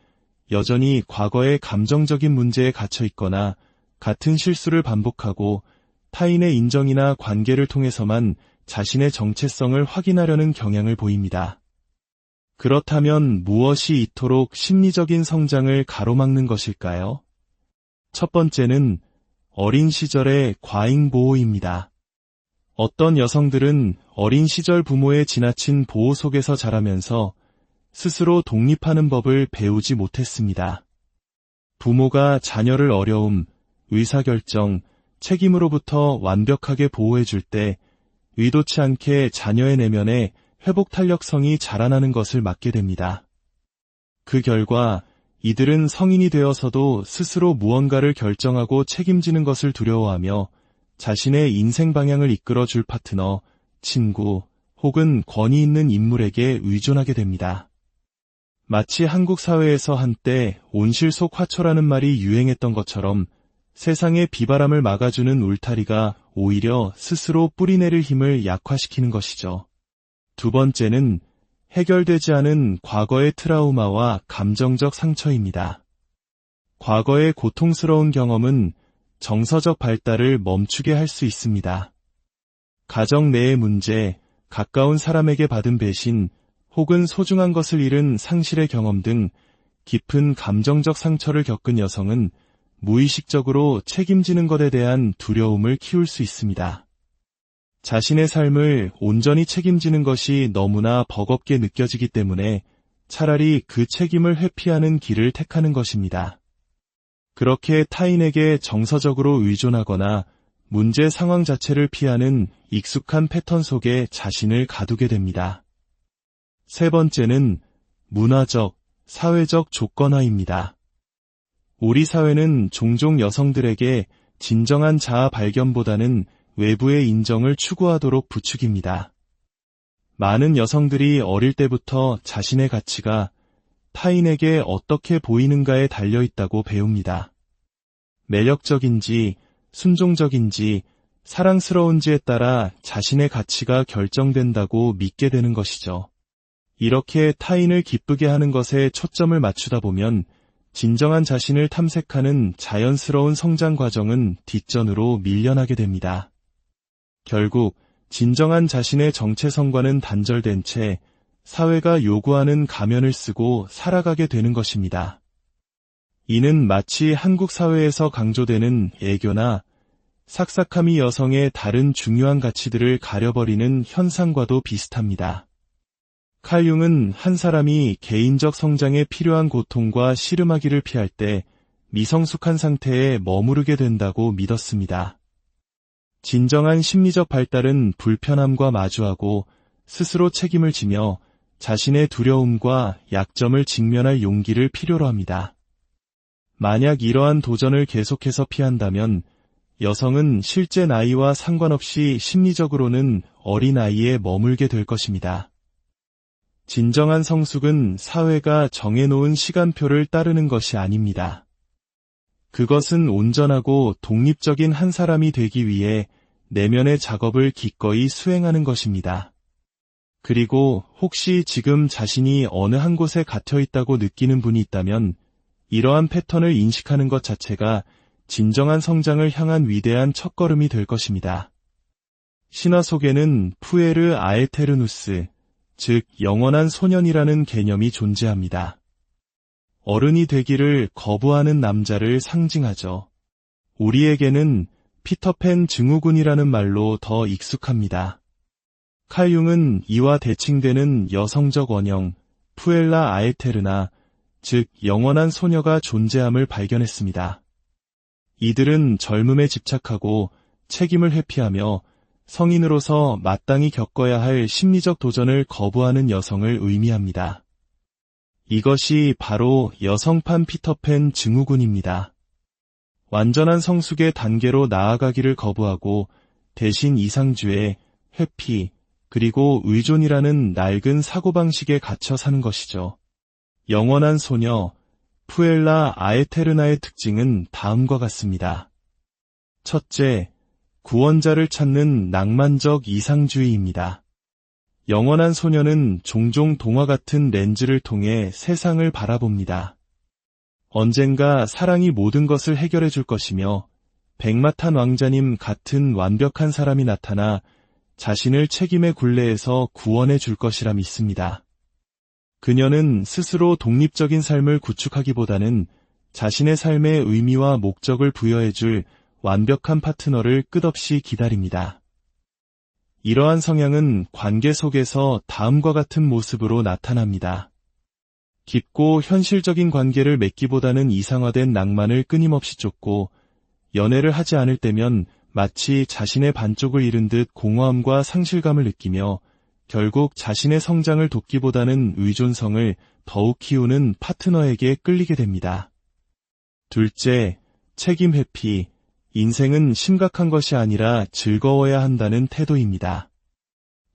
여전히 과거의 감정적인 문제에 갇혀 있거나 같은 실수를 반복하고 타인의 인정이나 관계를 통해서만 자신의 정체성을 확인하려는 경향을 보입니다. 그렇다면 무엇이 이토록 심리적인 성장을 가로막는 것일까요? 첫 번째는 어린 시절의 과잉보호입니다. 어떤 여성들은 어린 시절 부모의 지나친 보호 속에서 자라면서 스스로 독립하는 법을 배우지 못했습니다. 부모가 자녀를 어려움, 의사결정, 책임으로부터 완벽하게 보호해줄 때 의도치 않게 자녀의 내면에 회복 탄력성이 자라나는 것을 막게 됩니다. 그 결과 이들은 성인이 되어서도 스스로 무언가를 결정하고 책임지는 것을 두려워하며 자신의 인생 방향을 이끌어줄 파트너, 친구 혹은 권위 있는 인물에게 의존하게 됩니다. 마치 한국 사회에서 한때 온실 속 화초라는 말이 유행했던 것처럼 세상의 비바람을 막아주는 울타리가 오히려 스스로 뿌리내릴 힘을 약화시키는 것이죠. 두 번째는 해결되지 않은 과거의 트라우마와 감정적 상처입니다. 과거의 고통스러운 경험은 정서적 발달을 멈추게 할 수 있습니다. 가정 내의 문제, 가까운 사람에게 받은 배신, 혹은 소중한 것을 잃은 상실의 경험 등 깊은 감정적 상처를 겪은 여성은 무의식적으로 책임지는 것에 대한 두려움을 키울 수 있습니다. 자신의 삶을 온전히 책임지는 것이 너무나 버겁게 느껴지기 때문에 차라리 그 책임을 회피하는 길을 택하는 것입니다. 그렇게 타인에게 정서적으로 의존하거나 문제 상황 자체를 피하는 익숙한 패턴 속에 자신을 가두게 됩니다. 세 번째는 문화적, 사회적 조건화입니다. 우리 사회는 종종 여성들에게 진정한 자아 발견보다는 외부의 인정을 추구하도록 부추깁니다. 많은 여성들이 어릴 때부터 자신의 가치가 타인에게 어떻게 보이는가에 달려 있다고 배웁니다. 매력적인지, 순종적인지, 사랑스러운지에 따라 자신의 가치가 결정된다고 믿게 되는 것이죠. 이렇게 타인을 기쁘게 하는 것에 초점을 맞추다 보면 진정한 자신을 탐색하는 자연스러운 성장 과정은 뒷전으로 밀려나게 됩니다. 결국 진정한 자신의 정체성과는 단절된 채 사회가 요구하는 가면을 쓰고 살아가게 되는 것입니다. 이는 마치 한국 사회에서 강조되는 애교나 삭삭함이 여성의 다른 중요한 가치들을 가려버리는 현상과도 비슷합니다. 칼 융은 한 사람이 개인적 성장에 필요한 고통과 씨름하기를 피할 때 미성숙한 상태에 머무르게 된다고 믿었습니다. 진정한 심리적 발달은 불편함과 마주하고 스스로 책임을 지며 자신의 두려움과 약점을 직면할 용기를 필요로 합니다. 만약 이러한 도전을 계속해서 피한다면 여성은 실제 나이와 상관없이 심리적으로는 어린 아이에 머물게 될 것입니다. 진정한 성숙은 사회가 정해놓은 시간표를 따르는 것이 아닙니다. 그것은 온전하고 독립적인 한 사람이 되기 위해 내면의 작업을 기꺼이 수행하는 것입니다. 그리고 혹시 지금 자신이 어느 한 곳에 갇혀 있다고 느끼는 분이 있다면 이러한 패턴을 인식하는 것 자체가 진정한 성장을 향한 위대한 첫걸음이 될 것입니다. 신화 속에는 푸에르 아에테르누스, 즉 영원한 소년이라는 개념이 존재합니다. 어른이 되기를 거부하는 남자를 상징하죠. 우리에게는 피터팬 증후군이라는 말로 더 익숙합니다. 칼 융은 이와 대칭되는 여성적 원형, 푸엘라 아에테르나, 즉 영원한 소녀가 존재함을 발견했습니다. 이들은 젊음에 집착하고 책임을 회피하며 성인으로서 마땅히 겪어야 할 심리적 도전을 거부하는 여성을 의미합니다. 이것이 바로 여성판 피터팬 증후군입니다. 완전한 성숙의 단계로 나아가기를 거부하고 대신 이상주의, 회피, 그리고 의존이라는 낡은 사고방식에 갇혀 사는 것이죠. 영원한 소녀, 푸엘라 아에테르나의 특징은 다음과 같습니다. 첫째, 구원자를 찾는 낭만적 이상주의입니다. 영원한 소녀는 종종 동화 같은 렌즈를 통해 세상을 바라봅니다. 언젠가 사랑이 모든 것을 해결해 줄 것이며 백마탄 왕자님 같은 완벽한 사람이 나타나 자신을 책임의 굴레에서 구원해 줄 것이라 믿습니다. 그녀는 스스로 독립적인 삶을 구축하기보다는 자신의 삶의 의미와 목적을 부여해 줄 완벽한 파트너를 끝없이 기다립니다. 이러한 성향은 관계 속에서 다음과 같은 모습으로 나타납니다. 깊고 현실적인 관계를 맺기보다는 이상화된 낭만을 끊임없이 쫓고 연애를 하지 않을 때면 마치 자신의 반쪽을 잃은 듯 공허함과 상실감을 느끼며 결국 자신의 성장을 돕기보다는 의존성을 더욱 키우는 파트너에게 끌리게 됩니다. 둘째, 책임 회피. 인생은 심각한 것이 아니라 즐거워야 한다는 태도입니다.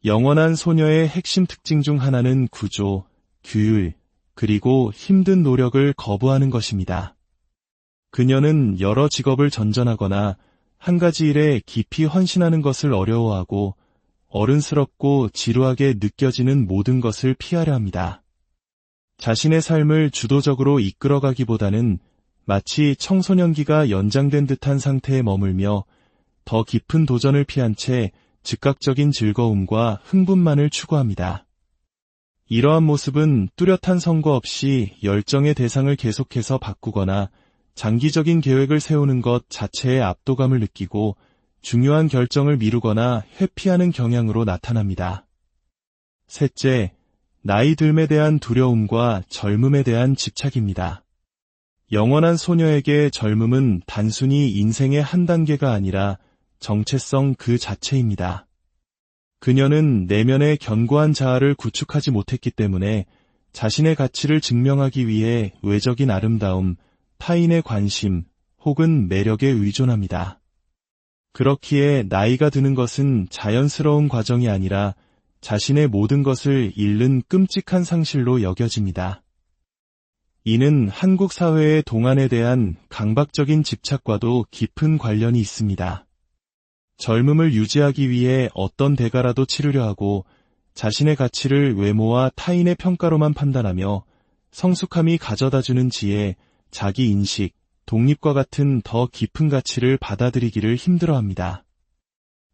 영원한 소녀의 핵심 특징 중 하나는 구조, 규율, 그리고 힘든 노력을 거부하는 것입니다. 그녀는 여러 직업을 전전하거나 한 가지 일에 깊이 헌신하는 것을 어려워하고 어른스럽고 지루하게 느껴지는 모든 것을 피하려 합니다. 자신의 삶을 주도적으로 이끌어가기보다는 마치 청소년기가 연장된 듯한 상태에 머물며 더 깊은 도전을 피한 채 즉각적인 즐거움과 흥분만을 추구합니다. 이러한 모습은 뚜렷한 선거 없이 열정의 대상을 계속해서 바꾸거나 장기적인 계획을 세우는 것 자체에 압도감을 느끼고 중요한 결정을 미루거나 회피하는 경향으로 나타납니다. 셋째, 나이 듦에 대한 두려움과 젊음에 대한 집착입니다. 영원한 소녀에게 젊음은 단순히 인생의 한 단계가 아니라 정체성 그 자체입니다. 그녀는 내면의 견고한 자아를 구축하지 못했기 때문에 자신의 가치를 증명하기 위해 외적인 아름다움, 타인의 관심 혹은 매력에 의존합니다. 그렇기에 나이가 드는 것은 자연스러운 과정이 아니라 자신의 모든 것을 잃는 끔찍한 상실로 여겨집니다. 이는 한국 사회의 동안에 대한 강박적인 집착과도 깊은 관련이 있습니다. 젊음을 유지하기 위해 어떤 대가라도 치르려 하고 자신의 가치를 외모와 타인의 평가로만 판단하며 성숙함이 가져다주는 지혜, 자기인식, 독립과 같은 더 깊은 가치를 받아들이기를 힘들어합니다.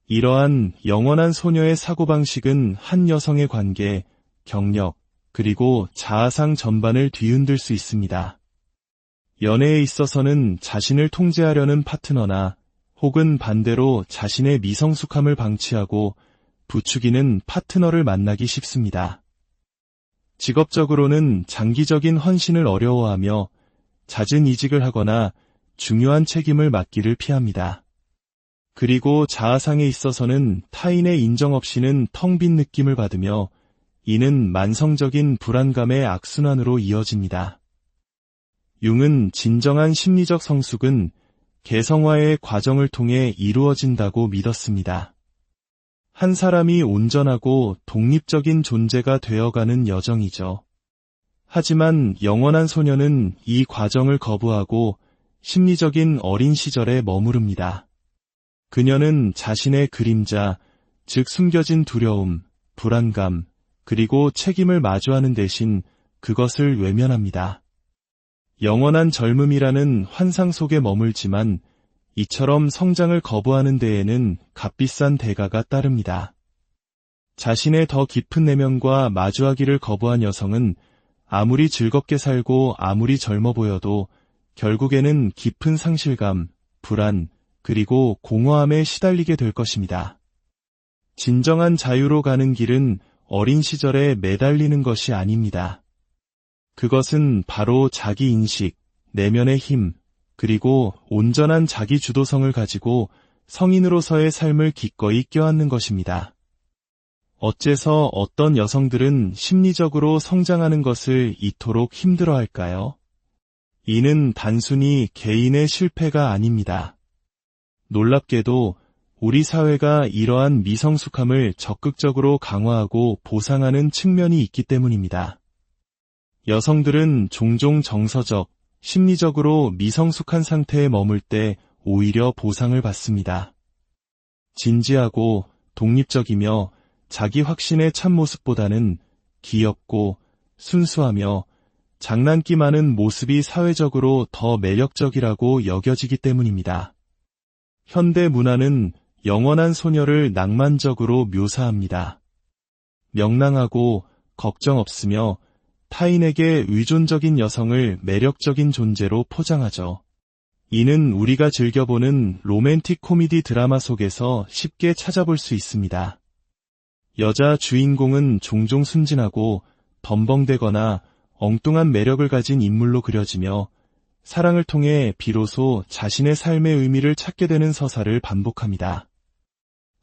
이러한 영원한 소녀의 사고방식은 한 여성의 관계, 경력, 그리고 자아상 전반을 뒤흔들 수 있습니다. 연애에 있어서는 자신을 통제하려는 파트너나 혹은 반대로 자신의 미성숙함을 방치하고 부추기는 파트너를 만나기 쉽습니다. 직업적으로는 장기적인 헌신을 어려워하며 잦은 이직을 하거나 중요한 책임을 맡기를 피합니다. 그리고 자아상에 있어서는 타인의 인정 없이는 텅 빈 느낌을 받으며 이는 만성적인 불안감의 악순환으로 이어집니다. 융은 진정한 심리적 성숙은 개성화의 과정을 통해 이루어진다고 믿었습니다. 한 사람이 온전하고 독립적인 존재가 되어가는 여정이죠. 하지만 영원한 소녀는 이 과정을 거부하고 심리적인 어린 시절에 머무릅니다. 그녀는 자신의 그림자, 즉 숨겨진 두려움, 불안감, 그리고 책임을 마주하는 대신 그것을 외면합니다. 영원한 젊음이라는 환상 속에 머물지만 이처럼 성장을 거부하는 데에는 값비싼 대가가 따릅니다. 자신의 더 깊은 내면과 마주하기를 거부한 여성은 아무리 즐겁게 살고 아무리 젊어 보여도 결국에는 깊은 상실감, 불안, 그리고 공허함에 시달리게 될 것입니다. 진정한 자유로 가는 길은 어린 시절에 매달리는 것이 아닙니다. 그것은 바로 자기인식, 내면의 힘, 그리고 온전한 자기 주도성을 가지고 성인으로서의 삶을 기꺼이 껴안는 것입니다. 어째서 어떤 여성들은 심리적으로 성장하는 것을 이토록 힘들어할까요? 이는 단순히 개인의 실패가 아닙니다. 놀랍게도 우리 사회가 이러한 미성숙함을 적극적으로 강화하고 보상하는 측면이 있기 때문입니다. 여성들은 종종 정서적, 심리적으로 미성숙한 상태에 머물 때 오히려 보상을 받습니다. 진지하고 독립적이며 자기 확신의 참모습보다는 귀엽고 순수하며 장난기 많은 모습이 사회적으로 더 매력적이라고 여겨지기 때문입니다. 현대 문화는 영원한 소녀를 낭만적으로 묘사합니다. 명랑하고 걱정 없으며 타인에게 의존적인 여성을 매력적인 존재로 포장하죠. 이는 우리가 즐겨보는 로맨틱 코미디 드라마 속에서 쉽게 찾아볼 수 있습니다. 여자 주인공은 종종 순진하고 덤벙대거나 엉뚱한 매력을 가진 인물로 그려지며 사랑을 통해 비로소 자신의 삶의 의미를 찾게 되는 서사를 반복합니다.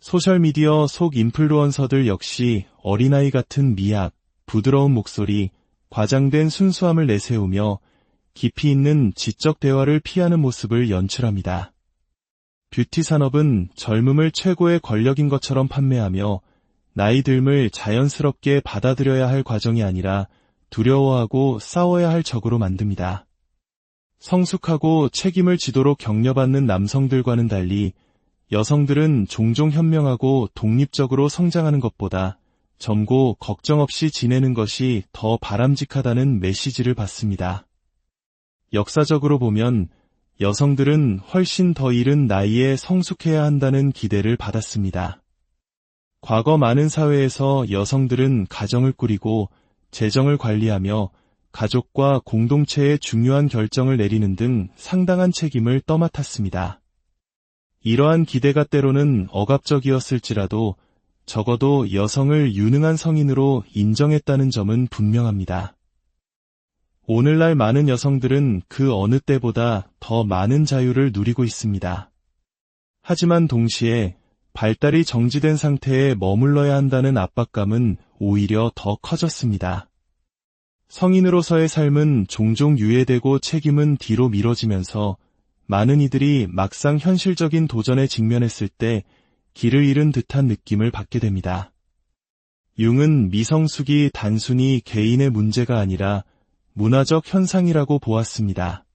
소셜미디어 속 인플루언서들 역시 어린아이 같은 미학, 부드러운 목소리, 과장된 순수함을 내세우며 깊이 있는 지적 대화를 피하는 모습을 연출합니다. 뷰티 산업은 젊음을 최고의 권력인 것처럼 판매하며 나이 듦을 자연스럽게 받아들여야 할 과정이 아니라 두려워하고 싸워야 할 적으로 만듭니다. 성숙하고 책임을 지도록 격려받는 남성들과는 달리 여성들은 종종 현명하고 독립적으로 성장하는 것보다 젊고 걱정 없이 지내는 것이 더 바람직하다는 메시지를 받습니다. 역사적으로 보면 여성들은 훨씬 더 이른 나이에 성숙해야 한다는 기대를 받았습니다. 과거 많은 사회에서 여성들은 가정을 꾸리고 재정을 관리하며 가족과 공동체의 중요한 결정을 내리는 등 상당한 책임을 떠맡았습니다. 이러한 기대가 때로는 억압적이었을지라도 적어도 여성을 유능한 성인으로 인정했다는 점은 분명합니다. 오늘날 많은 여성들은 그 어느 때보다 더 많은 자유를 누리고 있습니다. 하지만 동시에 발달이 정지된 상태에 머물러야 한다는 압박감은 오히려 더 커졌습니다. 성인으로서의 삶은 종종 유예되고 책임은 뒤로 미뤄지면서 많은 이들이 막상 현실적인 도전에 직면했을 때 길을 잃은 듯한 느낌을 받게 됩니다. 융은 미성숙이 단순히 개인의 문제가 아니라 문화적 현상이라고 보았습니다.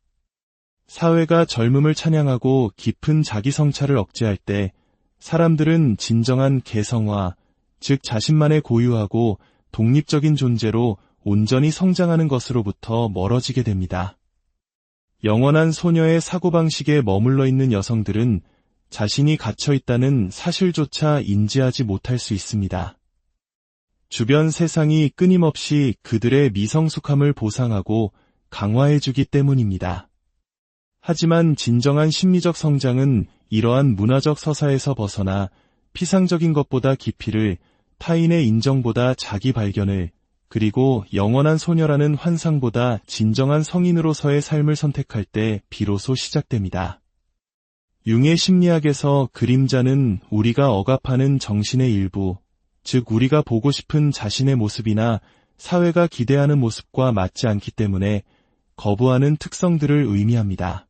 사회가 젊음을 찬양하고 깊은 자기 성찰을 억제할 때 사람들은 진정한 개성화, 즉 자신만의 고유하고 독립적인 존재로 온전히 성장하는 것으로부터 멀어지게 됩니다. 영원한 소녀의 사고방식에 머물러 있는 여성들은 자신이 갇혀 있다는 사실조차 인지하지 못할 수 있습니다. 주변 세상이 끊임없이 그들의 미성숙함을 보상하고 강화해주기 때문입니다. 하지만 진정한 심리적 성장은 이러한 문화적 서사에서 벗어나 피상적인 것보다 깊이를, 타인의 인정보다 자기 발견을, 그리고 영원한 소녀라는 환상보다 진정한 성인으로서의 삶을 선택할 때 비로소 시작됩니다. 융의 심리학에서 그림자는 우리가 억압하는 정신의 일부, 즉 우리가 보고 싶은 자신의 모습이나 사회가 기대하는 모습과 맞지 않기 때문에 거부하는 특성들을 의미합니다.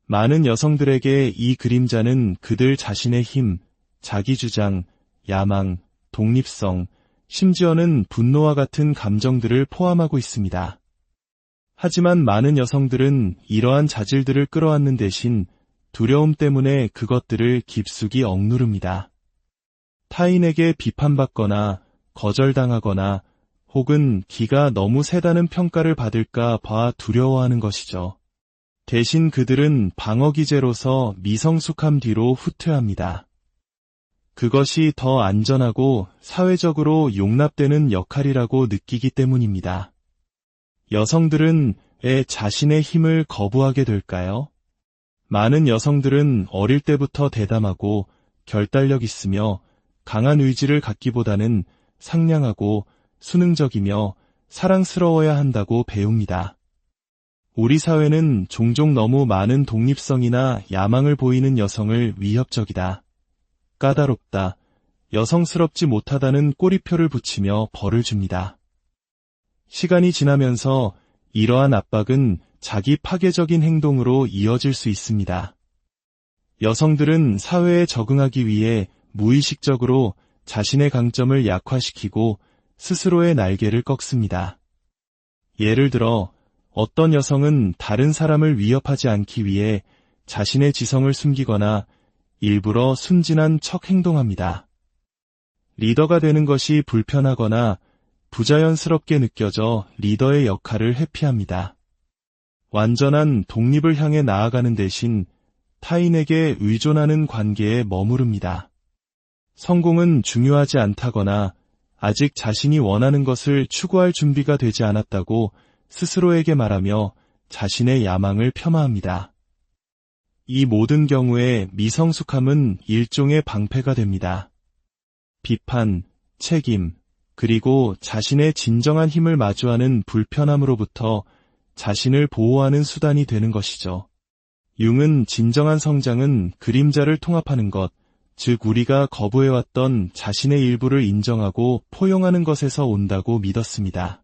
많은 여성들에게 이 그림자는 그들 자신의 힘, 자기주장, 야망, 독립성, 심지어는 분노와 같은 감정들을 포함하고 있습니다. 하지만 많은 여성들은 이러한 자질들을 끌어안는 대신 두려움 때문에 그것들을 깊숙이 억누릅니다. 타인에게 비판받거나 거절당하거나 혹은 기가 너무 세다는 평가를 받을까 봐 두려워하는 것이죠. 대신 그들은 방어기제로서 미성숙함 뒤로 후퇴합니다. 그것이 더 안전하고 사회적으로 용납되는 역할이라고 느끼기 때문입니다. 여성들은 왜 자신의 힘을 거부하게 될까요? 많은 여성들은 어릴 때부터 대담하고 결단력 있으며 강한 의지를 갖기보다는 상냥하고 수능적이며 사랑스러워야 한다고 배웁니다. 우리 사회는 종종 너무 많은 독립성이나 야망을 보이는 여성을 위협적이다, 까다롭다, 여성스럽지 못하다는 꼬리표를 붙이며 벌을 줍니다. 시간이 지나면서 이러한 압박은 자기 파괴적인 행동으로 이어질 수 있습니다. 여성들은 사회에 적응하기 위해 무의식적으로 자신의 강점을 약화시키고 스스로의 날개를 꺾습니다. 예를 들어 어떤 여성은 다른 사람을 위협하지 않기 위해 자신의 지성을 숨기거나 일부러 순진한 척 행동합니다. 리더가 되는 것이 불편하거나 부자연스럽게 느껴져 리더의 역할을 회피합니다. 완전한 독립을 향해 나아가는 대신 타인에게 의존하는 관계에 머무릅니다. 성공은 중요하지 않다거나 아직 자신이 원하는 것을 추구할 준비가 되지 않았다고 스스로에게 말하며 자신의 야망을 폄하합니다. 이 모든 경우에 미성숙함은 일종의 방패가 됩니다. 비판, 책임, 그리고 자신의 진정한 힘을 마주하는 불편함으로부터 자신을 보호하는 수단이 되는 것이죠. 융은 진정한 성장은 그림자를 통합하는 것, 즉 우리가 거부해왔던 자신의 일부를 인정하고 포용하는 것에서 온다고 믿었습니다.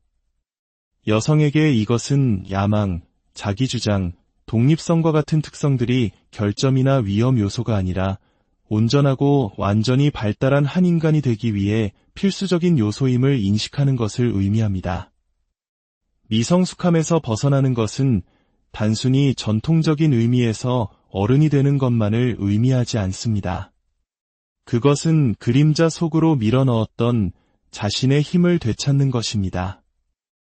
여성에게 이것은 야망, 자기주장, 독립성과 같은 특성들이 결점이나 위험 요소가 아니라 온전하고 완전히 발달한 한 인간이 되기 위해 필수적인 요소임을 인식하는 것을 의미합니다. 미성숙함에서 벗어나는 것은 단순히 전통적인 의미에서 어른이 되는 것만을 의미하지 않습니다. 그것은 그림자 속으로 밀어넣었던 자신의 힘을 되찾는 것입니다.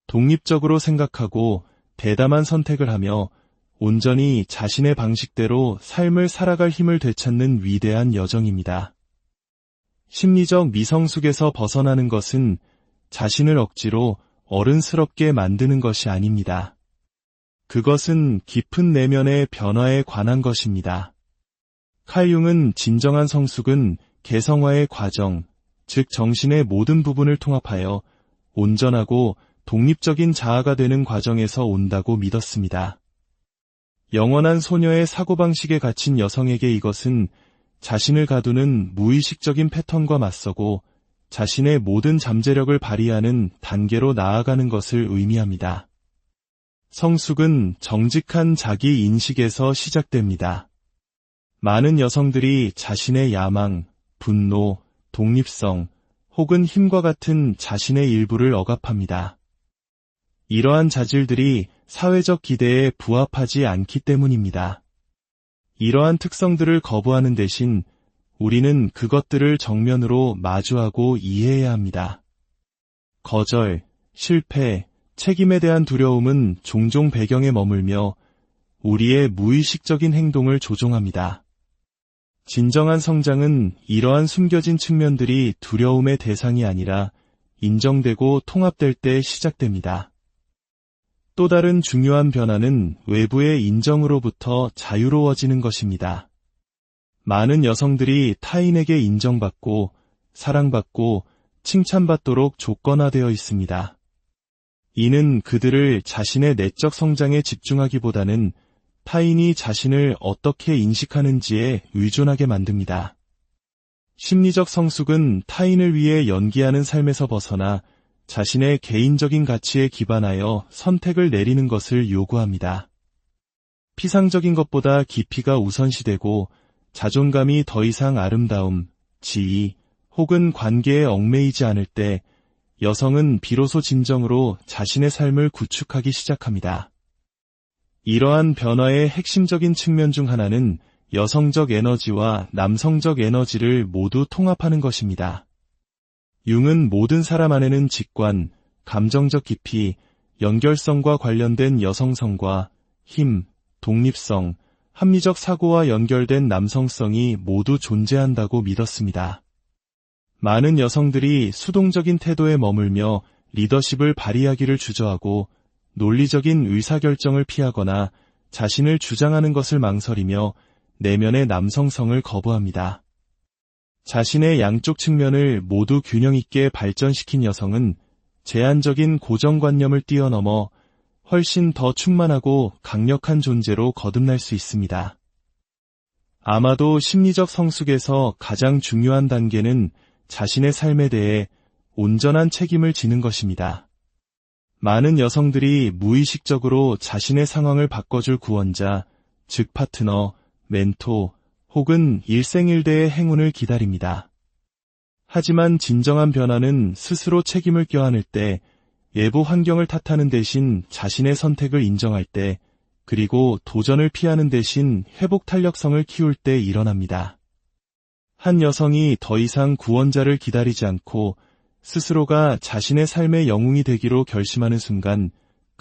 독립적으로 생각하고 대담한 선택을 하며 온전히 자신의 방식대로 삶을 살아갈 힘을 되찾는 위대한 여정입니다. 심리적 미성숙에서 벗어나는 것은 자신을 억지로 어른스럽게 만드는 것이 아닙니다. 그것은 깊은 내면의 변화에 관한 것입니다. 칼 융은 진정한 성숙은 개성화의 과정, 즉 정신의 모든 부분을 통합하여 온전하고 독립적인 자아가 되는 과정에서 온다고 믿었습니다. 영원한 소녀의 사고방식에 갇힌 여성에게 이것은 자신을 가두는 무의식적인 패턴과 맞서고 자신의 모든 잠재력을 발휘하는 단계로 나아가는 것을 의미합니다. 성숙은 정직한 자기 인식에서 시작됩니다. 많은 여성들이 자신의 야망, 분노, 독립성 혹은 힘과 같은 자신의 일부를 억압합니다. 이러한 자질들이 사회적 기대에 부합하지 않기 때문입니다. 이러한 특성들을 거부하는 대신 우리는 그것들을 정면으로 마주하고 이해해야 합니다. 거절, 실패, 책임에 대한 두려움은 종종 배경에 머물며 우리의 무의식적인 행동을 조종합니다. 진정한 성장은 이러한 숨겨진 측면들이 두려움의 대상이 아니라 인정되고 통합될 때 시작됩니다. 또 다른 중요한 변화는 외부의 인정으로부터 자유로워지는 것입니다. 많은 여성들이 타인에게 인정받고 사랑받고 칭찬받도록 조건화되어 있습니다. 이는 그들을 자신의 내적 성장에 집중하기보다는 타인이 자신을 어떻게 인식하는지에 의존하게 만듭니다. 심리적 성숙은 타인을 위해 연기하는 삶에서 벗어나 자신의 개인적인 가치에 기반하여 선택을 내리는 것을 요구합니다. 피상적인 것보다 깊이가 우선시되고 자존감이 더 이상 아름다움, 지위 혹은 관계에 얽매이지 않을 때 여성은 비로소 진정으로 자신의 삶을 구축하기 시작합니다. 이러한 변화의 핵심적인 측면 중 하나는 여성적 에너지와 남성적 에너지를 모두 통합하는 것입니다. 융은 모든 사람 안에는 직관, 감정적 깊이, 연결성과 관련된 여성성과 힘, 독립성, 합리적 사고와 연결된 남성성이 모두 존재한다고 믿었습니다. 많은 여성들이 수동적인 태도에 머물며 리더십을 발휘하기를 주저하고 논리적인 의사결정을 피하거나 자신을 주장하는 것을 망설이며 내면의 남성성을 거부합니다. 자신의 양쪽 측면을 모두 균형 있게 발전시킨 여성은 제한적인 고정관념을 뛰어넘어 훨씬 더 충만하고 강력한 존재로 거듭날 수 있습니다. 아마도 심리적 성숙에서 가장 중요한 단계는 자신의 삶에 대해 온전한 책임을 지는 것입니다. 많은 여성들이 무의식적으로 자신의 상황을 바꿔줄 구원자, 즉 파트너, 멘토 혹은 일생일대의 행운을 기다립니다. 하지만 진정한 변화는 스스로 책임을 껴안을 때, 외부 환경을 탓하는 대신 자신의 선택을 인정할 때, 그리고 도전을 피하는 대신 회복 탄력성을 키울 때 일어납니다. 한 여성이 더 이상 구원자를 기다리지 않고 스스로가 자신의 삶의 영웅이 되기로 결심하는 순간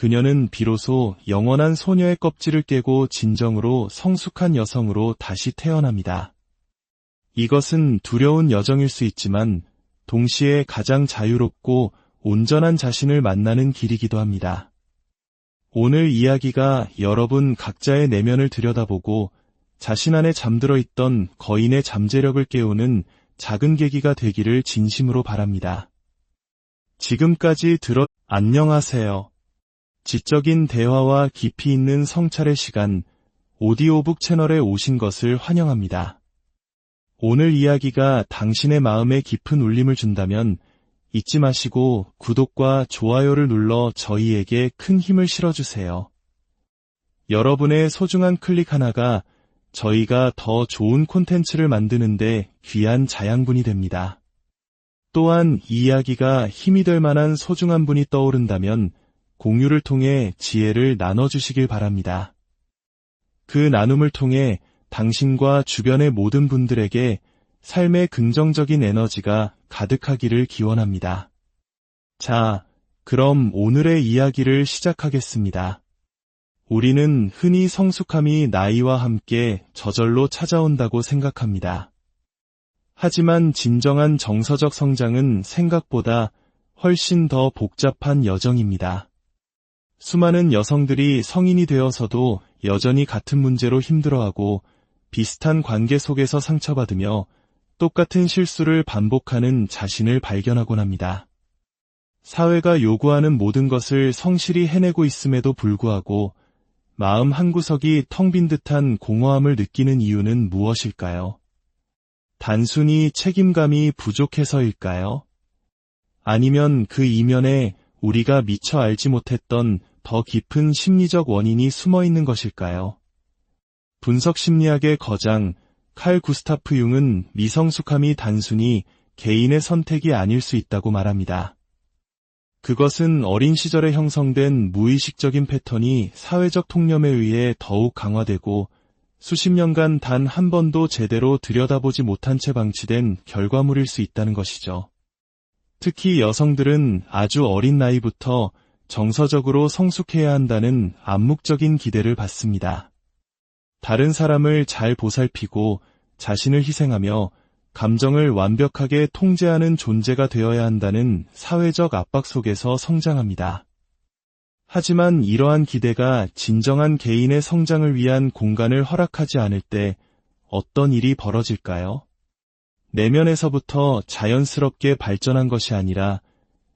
그녀는 비로소 영원한 소녀의 껍질을 깨고 진정으로 성숙한 여성으로 다시 태어납니다. 이것은 두려운 여정일 수 있지만 동시에 가장 자유롭고 온전한 자신을 만나는 길이기도 합니다. 오늘 이야기가 여러분 각자의 내면을 들여다보고 자신 안에 잠들어 있던 거인의 잠재력을 깨우는 작은 계기가 되기를 진심으로 바랍니다. 지금까지 안녕하세요. 지적인 대화와 깊이 있는 성찰의 시간, 오디오북 채널에 오신 것을 환영합니다. 오늘 이야기가 당신의 마음에 깊은 울림을 준다면 잊지 마시고 구독과 좋아요를 눌러 저희에게 큰 힘을 실어주세요. 여러분의 소중한 클릭 하나가 저희가 더 좋은 콘텐츠를 만드는데 귀한 자양분이 됩니다. 또한 이 이야기가 힘이 될 만한 소중한 분이 떠오른다면 공유를 통해 지혜를 나눠주시길 바랍니다. 그 나눔을 통해 당신과 주변의 모든 분들에게 삶의 긍정적인 에너지가 가득하기를 기원합니다. 자, 그럼 오늘의 이야기를 시작하겠습니다. 우리는 흔히 성숙함이 나이와 함께 저절로 찾아온다고 생각합니다. 하지만 진정한 정서적 성장은 생각보다 훨씬 더 복잡한 여정입니다. 수많은 여성들이 성인이 되어서도 여전히 같은 문제로 힘들어하고 비슷한 관계 속에서 상처받으며 똑같은 실수를 반복하는 자신을 발견하곤 합니다. 사회가 요구하는 모든 것을 성실히 해내고 있음에도 불구하고 마음 한구석이 텅 빈 듯한 공허함을 느끼는 이유는 무엇일까요? 단순히 책임감이 부족해서일까요? 아니면 그 이면에 우리가 미처 알지 못했던 더 깊은 심리적 원인이 숨어 있는 것일까요? 분석 심리학의 거장 칼 구스타프 융은 미성숙함이 단순히 개인의 선택이 아닐 수 있다고 말합니다. 그것은 어린 시절에 형성된 무의식적인 패턴이 사회적 통념에 의해 더욱 강화되고 수십 년간 단 한 번도 제대로 들여다보지 못한 채 방치된 결과물일 수 있다는 것이죠. 특히 여성들은 아주 어린 나이부터 정서적으로 성숙해야 한다는 암묵적인 기대를 받습니다. 다른 사람을 잘 보살피고 자신을 희생하며 감정을 완벽하게 통제하는 존재가 되어야 한다는 사회적 압박 속에서 성장합니다. 하지만 이러한 기대가 진정한 개인의 성장을 위한 공간을 허락하지 않을 때 어떤 일이 벌어질까요? 내면에서부터 자연스럽게 발전한 것이 아니라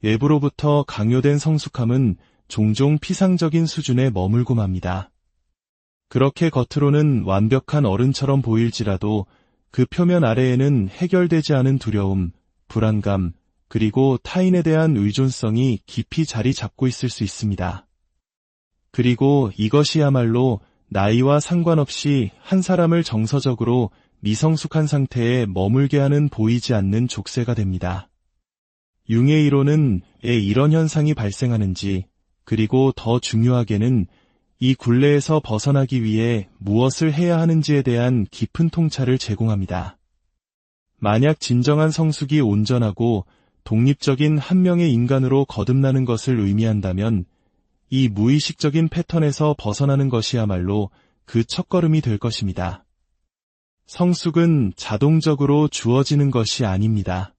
외부로부터 강요된 성숙함은 종종 피상적인 수준에 머물고 맙니다. 그렇게 겉으로는 완벽한 어른처럼 보일지라도 그 표면 아래에는 해결되지 않은 두려움, 불안감, 그리고 타인에 대한 의존성이 깊이 자리 잡고 있을 수 있습니다. 그리고 이것이야말로 나이와 상관없이 한 사람을 정서적으로 미성숙한 상태에 머물게 하는 보이지 않는 족쇄가 됩니다. 융의 이론은 왜 이런 현상이 발생하는지, 그리고 더 중요하게는 이 굴레에서 벗어나기 위해 무엇을 해야 하는지에 대한 깊은 통찰을 제공합니다. 만약 진정한 성숙이 온전하고 독립적인 한 명의 인간으로 거듭나는 것을 의미한다면 이 무의식적인 패턴에서 벗어나는 것이야말로 그 첫걸음이 될 것입니다. 성숙은 자동적으로 주어지는 것이 아닙니다.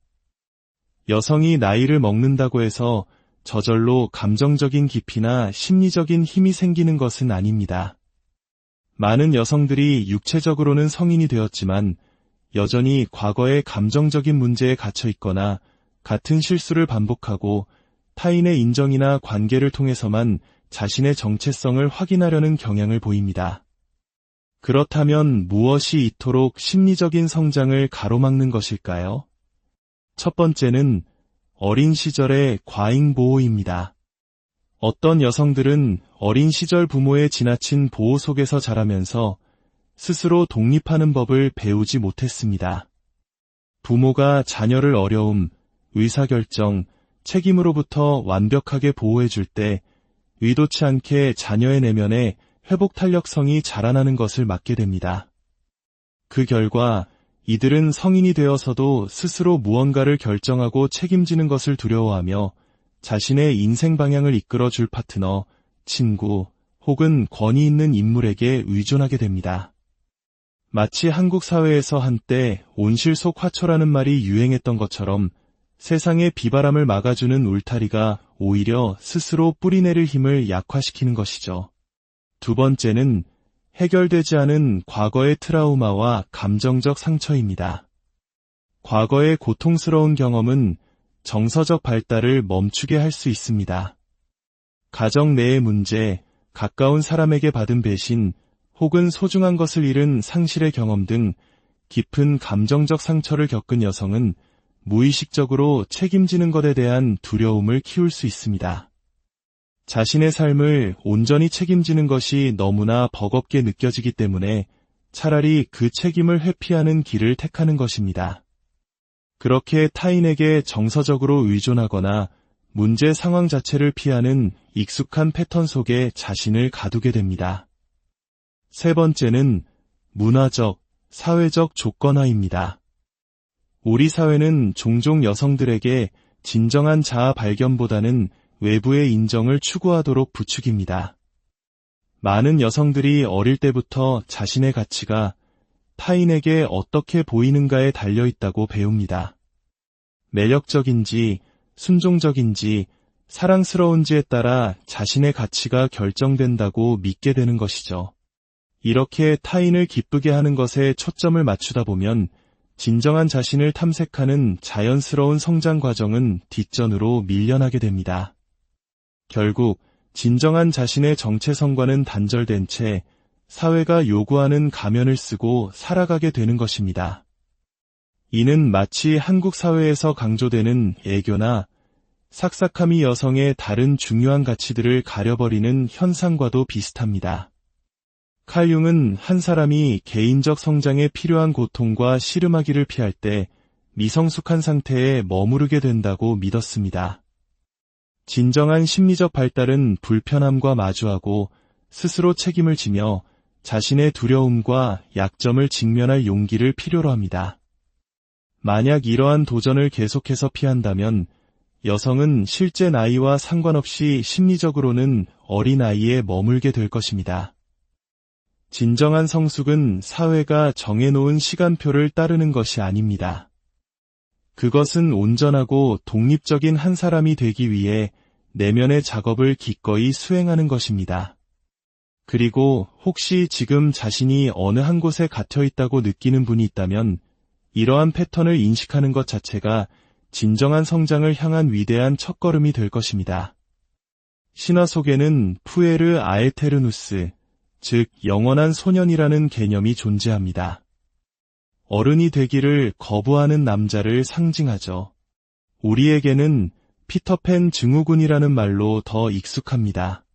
여성이 나이를 먹는다고 해서 저절로 감정적인 깊이나 심리적인 힘이 생기는 것은 아닙니다. 많은 여성들이 육체적으로는 성인이 되었지만 여전히 과거의 감정적인 문제에 갇혀 있거나 같은 실수를 반복하고 타인의 인정이나 관계를 통해서만 자신의 정체성을 확인하려는 경향을 보입니다. 그렇다면 무엇이 이토록 심리적인 성장을 가로막는 것일까요? 첫 번째는 어린 시절의 과잉 보호입니다. 어떤 여성들은 어린 시절 부모의 지나친 보호 속에서 자라면서 스스로 독립하는 법을 배우지 못했습니다. 부모가 자녀를 어려움, 의사결정, 책임으로부터 완벽하게 보호해줄 때 의도치 않게 자녀의 내면에 회복 탄력성이 자라나는 것을 막게 됩니다. 그 결과 이들은 성인이 되어서도 스스로 무언가를 결정하고 책임지는 것을 두려워하며 자신의 인생 방향을 이끌어줄 파트너, 친구 혹은 권위 있는 인물에게 의존하게 됩니다. 마치 한국 사회에서 한때 온실 속 화초라는 말이 유행했던 것처럼 세상의 비바람을 막아주는 울타리가 오히려 스스로 뿌리내릴 힘을 약화시키는 것이죠. 두 번째는 해결되지 않은 과거의 트라우마와 감정적 상처입니다. 과거의 고통스러운 경험은 정서적 발달을 멈추게 할 수 있습니다. 가정 내의 문제, 가까운 사람에게 받은 배신, 혹은 소중한 것을 잃은 상실의 경험 등 깊은 감정적 상처를 겪은 여성은 무의식적으로 책임지는 것에 대한 두려움을 키울 수 있습니다. 자신의 삶을 온전히 책임지는 것이 너무나 버겁게 느껴지기 때문에 차라리 그 책임을 회피하는 길을 택하는 것입니다. 그렇게 타인에게 정서적으로 의존하거나 문제 상황 자체를 피하는 익숙한 패턴 속에 자신을 가두게 됩니다. 세 번째는 문화적, 사회적 조건화입니다. 우리 사회는 종종 여성들에게 진정한 자아 발견보다는 외부의 인정을 추구하도록 부추깁니다. 많은 여성들이 어릴 때부터 자신의 가치가 타인에게 어떻게 보이는가에 달려있다고 배웁니다. 매력적인지, 순종적인지, 사랑스러운지에 따라 자신의 가치가 결정된다고 믿게 되는 것이죠. 이렇게 타인을 기쁘게 하는 것에 초점을 맞추다 보면 진정한 자신을 탐색하는 자연스러운 성장 과정은 뒷전으로 밀려나게 됩니다. 결국 진정한 자신의 정체성과는 단절된 채 사회가 요구하는 가면을 쓰고 살아가게 되는 것입니다. 이는 마치 한국 사회에서 강조되는 애교나 삭삭함이 여성의 다른 중요한 가치들을 가려버리는 현상과도 비슷합니다. 칼 융은 한 사람이 개인적 성장에 필요한 고통과 씨름하기를 피할 때 미성숙한 상태에 머무르게 된다고 믿었습니다. 진정한 심리적 발달은 불편함과 마주하고 스스로 책임을 지며 자신의 두려움과 약점을 직면할 용기를 필요로 합니다. 만약 이러한 도전을 계속해서 피한다면 여성은 실제 나이와 상관없이 심리적으로는 어린 아이에 머물게 될 것입니다. 진정한 성숙은 사회가 정해놓은 시간표를 따르는 것이 아닙니다. 그것은 온전하고 독립적인 한 사람이 되기 위해 내면의 작업을 기꺼이 수행하는 것입니다. 그리고 혹시 지금 자신이 어느 한 곳에 갇혀 있다고 느끼는 분이 있다면 이러한 패턴을 인식하는 것 자체가 진정한 성장을 향한 위대한 첫걸음이 될 것입니다. 신화 속에는 푸에르 아에테르누스, 즉 영원한 소년이라는 개념이 존재합니다. 어른이 되기를 거부하는 남자를 상징하죠. 우리에게는 피터팬 증후군이라는 말로 더 익숙합니다.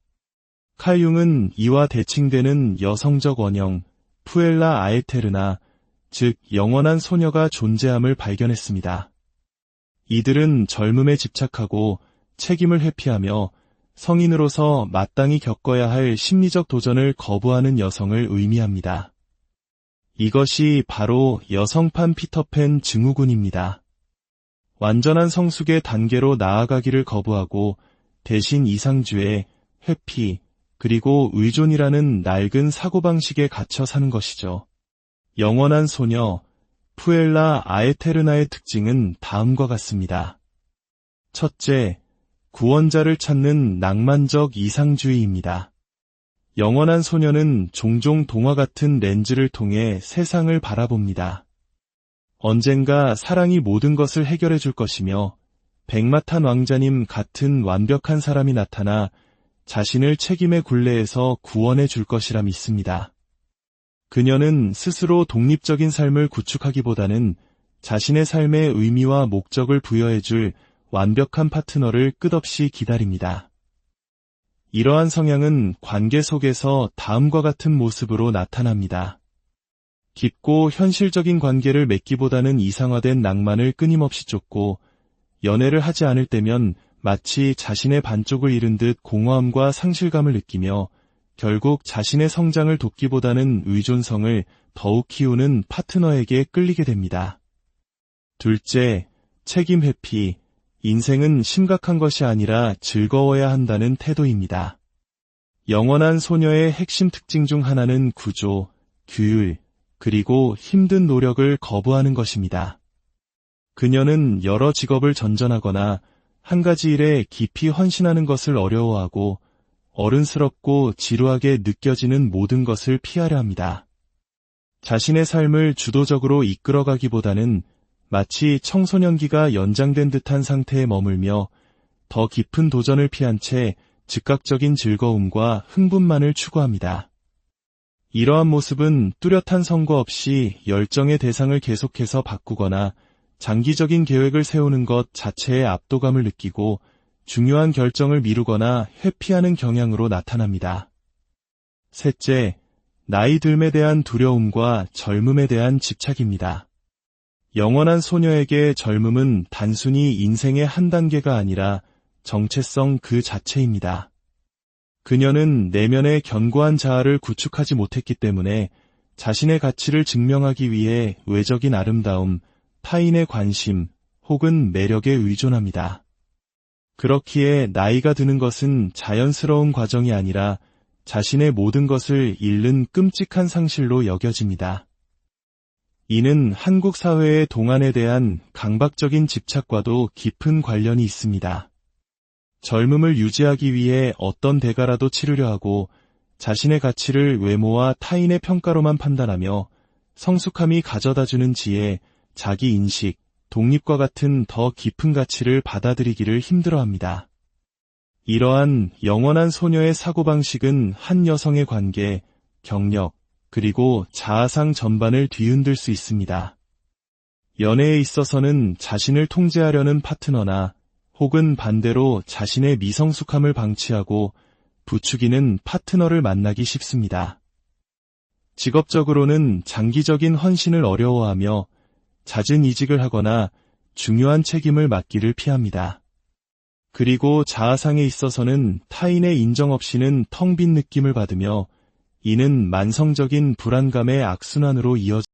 칼 융은 이와 대칭되는 여성적 원형, 푸엘라 아에테르나, 즉 영원한 소녀가 존재함을 발견했습니다. 이들은 젊음에 집착하고 책임을 회피하며 성인으로서 마땅히 겪어야 할 심리적 도전을 거부하는 여성을 의미합니다. 이것이 바로 여성판 피터팬 증후군입니다. 완전한 성숙의 단계로 나아가기를 거부하고 대신 이상주의, 회피, 그리고 의존이라는 낡은 사고방식에 갇혀 사는 것이죠. 영원한 소녀, 푸엘라 아에테르나의 특징은 다음과 같습니다. 첫째, 구원자를 찾는 낭만적 이상주의입니다. 영원한 소녀는 종종 동화 같은 렌즈를 통해 세상을 바라봅니다. 언젠가 사랑이 모든 것을 해결해 줄 것이며 백마탄 왕자님 같은 완벽한 사람이 나타나 자신을 책임의 굴레에서 구원해 줄 것이라 믿습니다. 그녀는 스스로 독립적인 삶을 구축하기보다는 자신의 삶의 의미와 목적을 부여해 줄 완벽한 파트너를 끝없이 기다립니다. 이러한 성향은 관계 속에서 다음과 같은 모습으로 나타납니다. 깊고 현실적인 관계를 맺기보다는 이상화된 낭만을 끊임없이 쫓고 연애를 하지 않을 때면 마치 자신의 반쪽을 잃은 듯 공허함과 상실감을 느끼며 결국 자신의 성장을 돕기보다는 의존성을 더욱 키우는 파트너에게 끌리게 됩니다. 둘째, 책임 회피. 인생은 심각한 것이 아니라 즐거워야 한다는 태도입니다. 영원한 소녀의 핵심 특징 중 하나는 구조, 규율, 그리고 힘든 노력을 거부하는 것입니다. 그녀는 여러 직업을 전전하거나 한 가지 일에 깊이 헌신하는 것을 어려워하고 어른스럽고 지루하게 느껴지는 모든 것을 피하려 합니다. 자신의 삶을 주도적으로 이끌어가기보다는 마치 청소년기가 연장된 듯한 상태에 머물며 더 깊은 도전을 피한 채 즉각적인 즐거움과 흥분만을 추구합니다. 이러한 모습은 뚜렷한 선고 없이 열정의 대상을 계속해서 바꾸거나 장기적인 계획을 세우는 것 자체에 압도감을 느끼고 중요한 결정을 미루거나 회피하는 경향으로 나타납니다. 셋째, 나이 듦에 대한 두려움과 젊음에 대한 집착입니다. 영원한 소녀에게 젊음은 단순히 인생의 한 단계가 아니라 정체성 그 자체입니다. 그녀는 내면의 견고한 자아를 구축하지 못했기 때문에 자신의 가치를 증명하기 위해 외적인 아름다움, 타인의 관심 혹은 매력에 의존합니다. 그렇기에 나이가 드는 것은 자연스러운 과정이 아니라 자신의 모든 것을 잃는 끔찍한 상실로 여겨집니다. 이는 한국 사회의 동안에 대한 강박적인 집착과도 깊은 관련이 있습니다. 젊음을 유지하기 위해 어떤 대가라도 치르려 하고 자신의 가치를 외모와 타인의 평가로만 판단하며 성숙함이 가져다주는 지혜, 자기인식, 독립과 같은 더 깊은 가치를 받아들이기를 힘들어합니다. 이러한 영원한 소녀의 사고방식은 한 여성의 관계, 경력, 그리고 자아상 전반을 뒤흔들 수 있습니다. 연애에 있어서는 자신을 통제하려는 파트너나 혹은 반대로 자신의 미성숙함을 방치하고 부추기는 파트너를 만나기 쉽습니다. 직업적으로는 장기적인 헌신을 어려워하며 잦은 이직을 하거나 중요한 책임을 맡기를 피합니다. 그리고 자아상에 있어서는 타인의 인정 없이는 텅 빈 느낌을 받으며 이는 만성적인 불안감의 악순환으로 이어져